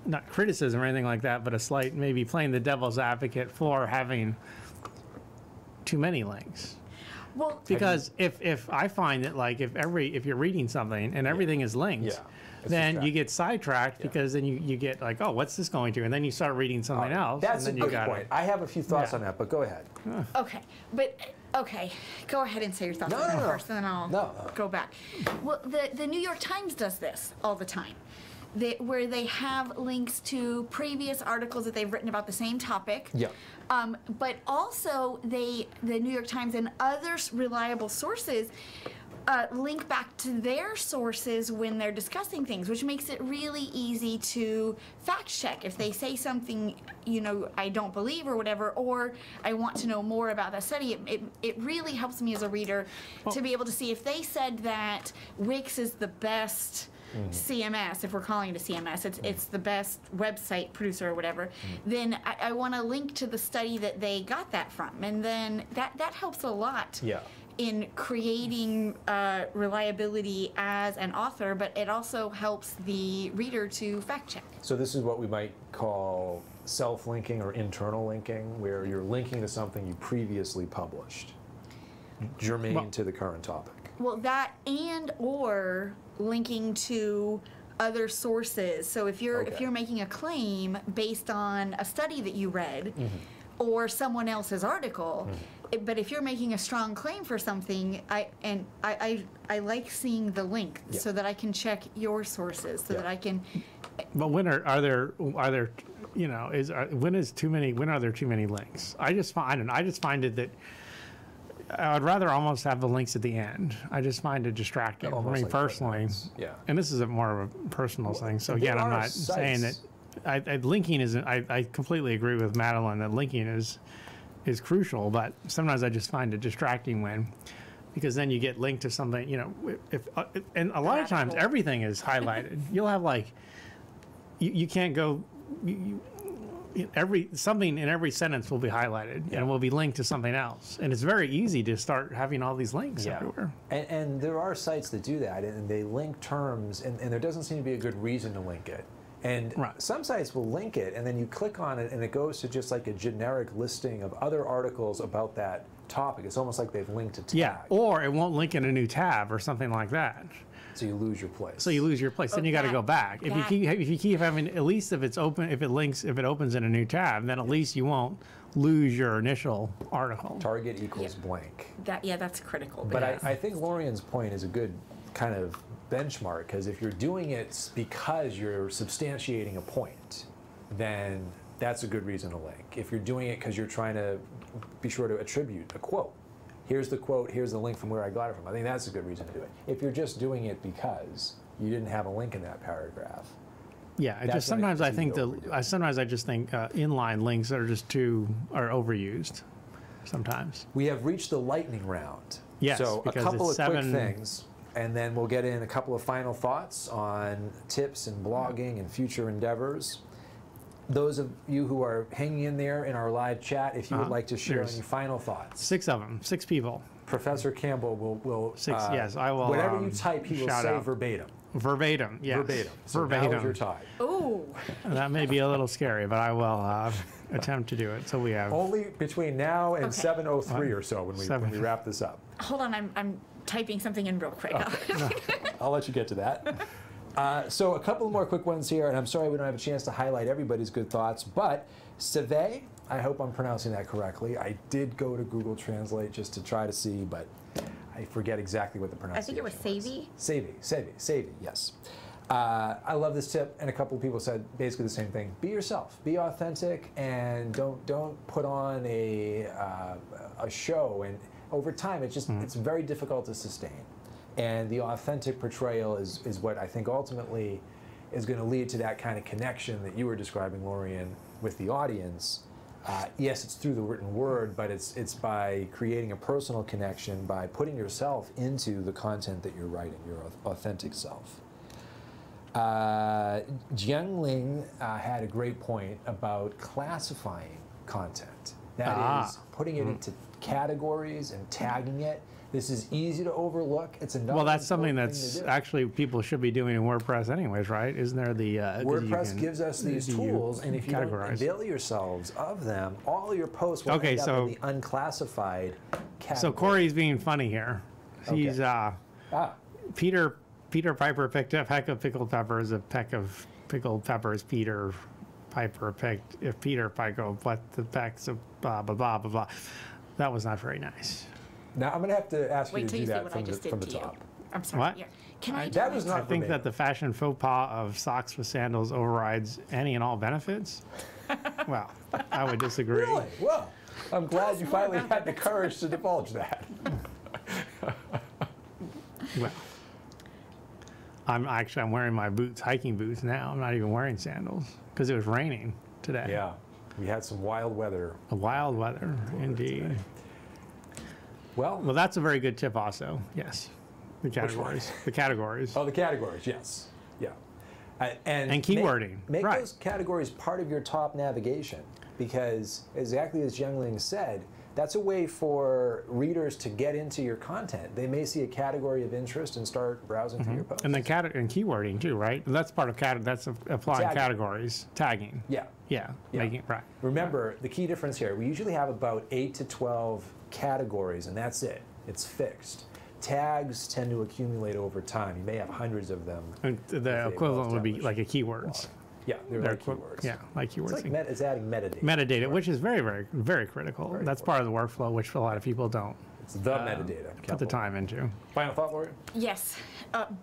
Speaker 1: not criticism or anything like that, but a slight maybe playing the devil's advocate for having too many links.
Speaker 2: Well,
Speaker 1: Because if I find that like if you're reading something and everything is linked,
Speaker 3: Yeah, it's
Speaker 1: then you
Speaker 3: distracting.
Speaker 1: get sidetracked because then you get like, oh, what's this going to? And then you start reading something else.
Speaker 3: That's
Speaker 1: and
Speaker 3: a
Speaker 1: then
Speaker 3: good
Speaker 1: you got
Speaker 3: point. I have a few thoughts
Speaker 1: Yeah.
Speaker 3: on that, but go ahead.
Speaker 2: okay, go ahead and say your thoughts
Speaker 3: No,
Speaker 2: on that
Speaker 3: no, no.
Speaker 2: first, and then I'll
Speaker 3: No.
Speaker 2: go back. Well, the New York Times does this all the time, where they have links to previous articles that they've written about the same topic.
Speaker 3: Yeah.
Speaker 2: But also, the New York Times and other reliable sources link back to their sources when they're discussing things, which makes it really easy to fact check if they say something, you know, I don't believe or whatever, or I want to know more about that study. It really helps me as a reader to be able to see if they said that Wix is the best CMS, if we're calling it a CMS, it's the best website producer or whatever, then I want to link to the study that they got that from. And then that helps a lot
Speaker 3: Yeah.
Speaker 2: in creating reliability as an author, but it also helps the reader to fact check.
Speaker 3: So this is what we might call self-linking or internal linking, where you're linking to something you previously published, germane
Speaker 1: Well-
Speaker 3: to the current topic.
Speaker 2: Well, that and or linking to other sources. So if you're
Speaker 3: Okay.
Speaker 2: making a claim based on a study that you read or someone else's article, but if you're making a strong claim for something, I like seeing the link
Speaker 3: Yeah.
Speaker 2: so that I can check your sources, so
Speaker 3: Yeah.
Speaker 2: that I can.
Speaker 1: But when are there you know when are there too many links? I just find it that I would rather almost have the links at the end. I just find it distracting for
Speaker 3: Almost
Speaker 1: me
Speaker 3: like
Speaker 1: personally.
Speaker 3: footnotes. Yeah.
Speaker 1: And this is a more of a personal thing. So
Speaker 3: there
Speaker 1: again, I'm
Speaker 3: are
Speaker 1: not saying that linking isn't. I completely agree with Madeline that linking is crucial, but sometimes I just find it distracting because then you get linked to something. You know, and a lot of times
Speaker 2: Radical.
Speaker 1: everything is highlighted. You'll have like you can't go. Something in every sentence will be highlighted and will be linked to something else, and it's very easy to start having all these links everywhere.
Speaker 3: And there are sites that do that, and they link terms, and there doesn't seem to be a good reason to link it. And
Speaker 1: Right.
Speaker 3: some sites will link it, and then you click on it, and it goes to just like a generic listing of other articles about that topic. It's almost like they've linked a tag.
Speaker 1: Yeah, or it won't link in a new tab or something like that.
Speaker 3: So you lose your place.
Speaker 1: So you lose your place. Then you got to go back. If you keep having, at least if it's open, if it opens in a new tab, then at least you won't lose your initial article.
Speaker 3: Target equals blank.
Speaker 2: That's critical.
Speaker 3: But
Speaker 2: because-
Speaker 3: I think Lorian's point is a good kind of benchmark, because if you're doing it because you're substantiating a point, then that's a good reason to link. If you're doing it because you're trying to be sure to attribute a quote, here's the quote, here's the link from where I got it from, I think that's a good reason to do it. If you're just doing it because you didn't have a link in that paragraph,
Speaker 1: Yeah, it
Speaker 3: That's
Speaker 1: just
Speaker 3: when it
Speaker 1: sometimes I
Speaker 3: gets
Speaker 1: think
Speaker 3: easy to overdo.
Speaker 1: sometimes I just think inline links are just are overused. Sometimes.
Speaker 3: we have reached the lightning round.
Speaker 1: Yes,
Speaker 3: So a
Speaker 1: because
Speaker 3: couple of
Speaker 1: it's
Speaker 3: quick
Speaker 1: 7
Speaker 3: things, and then we'll get in a couple of final thoughts on tips and blogging and future endeavors. those of you who are hanging in there in our live chat, if you would like to share
Speaker 1: There's
Speaker 3: any final thoughts.
Speaker 1: 6 of them, 6 people.
Speaker 3: Professor Campbell will
Speaker 1: 6, yes, I will.
Speaker 3: whatever you type, he will
Speaker 1: shout
Speaker 3: say
Speaker 1: out.
Speaker 3: verbatim.
Speaker 1: Verbatim, yes.
Speaker 3: Verbatim. So
Speaker 1: Verbatim.
Speaker 3: now's your time.
Speaker 2: Ooh.
Speaker 1: That may be a little scary, but I will attempt to do it. So we have.
Speaker 3: Only between now and
Speaker 2: Okay.
Speaker 3: 7:03 or so when we wrap this up.
Speaker 2: Hold on, I'm typing something in real quick.
Speaker 3: I'll let you get to that. So a couple more quick ones here, and I'm sorry we don't have a chance to highlight everybody's good thoughts, but Seve, I hope I'm pronouncing that correctly. I did go to Google Translate just to try to see, but I forget exactly what the
Speaker 2: I
Speaker 3: pronunciation
Speaker 2: think it was Savy.
Speaker 3: Savy, yes. I love this tip, and a couple of people said basically the same thing. Be yourself, be authentic, and don't put on a show. And over time, it's very difficult to sustain. And the authentic portrayal is what I think ultimately is going to lead to that kind of connection that you were describing, Lorian, with the audience. Yes, it's through the written word, but it's by creating a personal connection, by putting yourself into the content that you're writing, your authentic self. Jiangling had a great point about classifying content. That is putting it into categories and tagging it. This is easy to overlook. It's another.
Speaker 1: Well, that's something
Speaker 3: important thing
Speaker 1: that's
Speaker 3: to do.
Speaker 1: actually people should be doing in WordPress anyways, right? Isn't there the 'cause you
Speaker 3: WordPress
Speaker 1: can-
Speaker 3: gives us these
Speaker 1: you
Speaker 3: tools, and if you don't
Speaker 1: categorize.
Speaker 3: avail yourselves of them, all your posts will
Speaker 1: Okay,
Speaker 3: end up
Speaker 1: so-
Speaker 3: in the unclassified category.
Speaker 1: So Corey's being funny here. He's Peter Piper picked a peck of pickled peppers. A peck of pickled peppers. Peter Piper picked. If Peter Pico, what the pecks of blah blah blah blah blah. That was not very nice.
Speaker 3: Now I'm going to have to ask you
Speaker 2: Wait
Speaker 3: to
Speaker 2: till
Speaker 3: do
Speaker 2: you see
Speaker 3: that
Speaker 2: what I
Speaker 3: from the,
Speaker 2: just did
Speaker 3: from the
Speaker 2: to you.
Speaker 3: top.
Speaker 2: I'm sorry.
Speaker 1: What?
Speaker 2: Yeah. Can I?
Speaker 3: That was not
Speaker 1: I think that
Speaker 3: verbatim.
Speaker 1: the fashion faux pas of socks with sandals overrides any and all benefits. Well, I would disagree.
Speaker 3: Really? Well, I'm glad you finally had the courage to divulge that.
Speaker 1: Well, I'm wearing my boots, hiking boots now. I'm not even wearing sandals because it was raining today.
Speaker 3: Yeah, we had some wild weather.
Speaker 1: The wild weather, indeed.
Speaker 3: Well,
Speaker 1: Well, that's a very good tip also. Yes. The categories. The categories.
Speaker 3: oh, the categories, yes. Yeah. And
Speaker 1: keywording,
Speaker 3: Make
Speaker 1: right.
Speaker 3: those categories part of your top navigation because, exactly as Jiangling said, that's a way for readers to get into your content. They may see a category of interest and start browsing through your posts.
Speaker 1: And then and keywording too, right? That's part of that's applying
Speaker 3: Tagging.
Speaker 1: categories, tagging.
Speaker 3: Yeah.
Speaker 1: Yeah. Making right.
Speaker 3: Remember, the key difference here, we usually have about 8 to 12 categories, and that's it. It's fixed. Tags tend to accumulate over time. You may have hundreds of them.
Speaker 1: And the equivalent would be like a keywords.
Speaker 3: Yeah, they're
Speaker 1: They're
Speaker 3: like keywords.
Speaker 1: Yeah, like keywords.
Speaker 3: It's like it's adding metadata.
Speaker 1: Metadata, which is very, very, very critical.
Speaker 3: Very
Speaker 1: That's part of the workflow, which a lot of people don't
Speaker 3: It's the metadata.
Speaker 1: put the
Speaker 3: capital.
Speaker 1: time into.
Speaker 3: Final thought, Lori?
Speaker 2: Yes.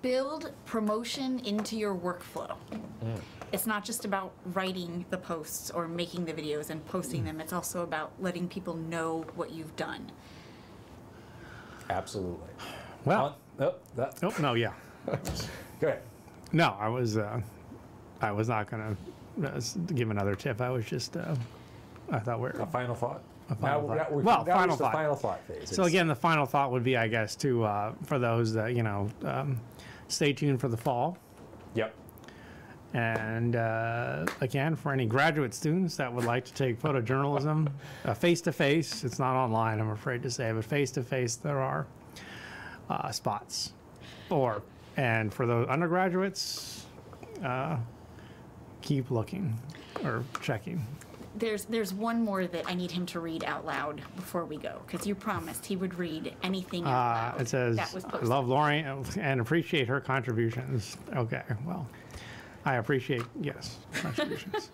Speaker 2: Build promotion into your workflow. It's not just about writing the posts or making the videos and posting them. It's also about letting people know what you've done.
Speaker 3: Absolutely.
Speaker 1: Well,
Speaker 3: Oh,
Speaker 1: oh no, yeah,
Speaker 3: go ahead.
Speaker 1: no, I was not gonna give another tip. I was just, I thought
Speaker 3: A final thought?
Speaker 1: final
Speaker 3: now,
Speaker 1: thought.
Speaker 3: We're,
Speaker 1: Well,
Speaker 3: now
Speaker 1: final
Speaker 3: it's the
Speaker 1: thought.
Speaker 3: final thought phase.
Speaker 1: So again, the final thought would be, I guess, to for those that stay tuned for the fall.
Speaker 3: Yep.
Speaker 1: And again, for any graduate students that would like to take photojournalism face-to-face, it's not online, I'm afraid to say, but face-to-face there are spots. And for those undergraduates, keep looking or checking.
Speaker 2: There's one more that I need him to read out loud before we go, because you promised he would read anything out loud
Speaker 1: It says,
Speaker 2: that was
Speaker 1: I
Speaker 2: posted.
Speaker 1: love Lori and appreciate her contributions. Okay, well, I appreciate, yes, contributions.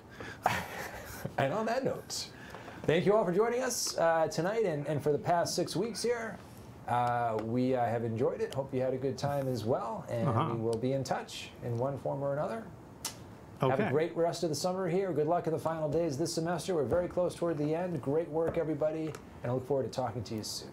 Speaker 3: And on that note, thank you all for joining us tonight and for the past 6 weeks here. We have enjoyed it. Hope you had a good time as well. And we will be in touch in one form or another. Have a
Speaker 1: Okay.
Speaker 3: great rest of the summer here. Good luck in the final days this semester. We're very close toward the end. Great work, everybody. And I look forward to talking to you soon.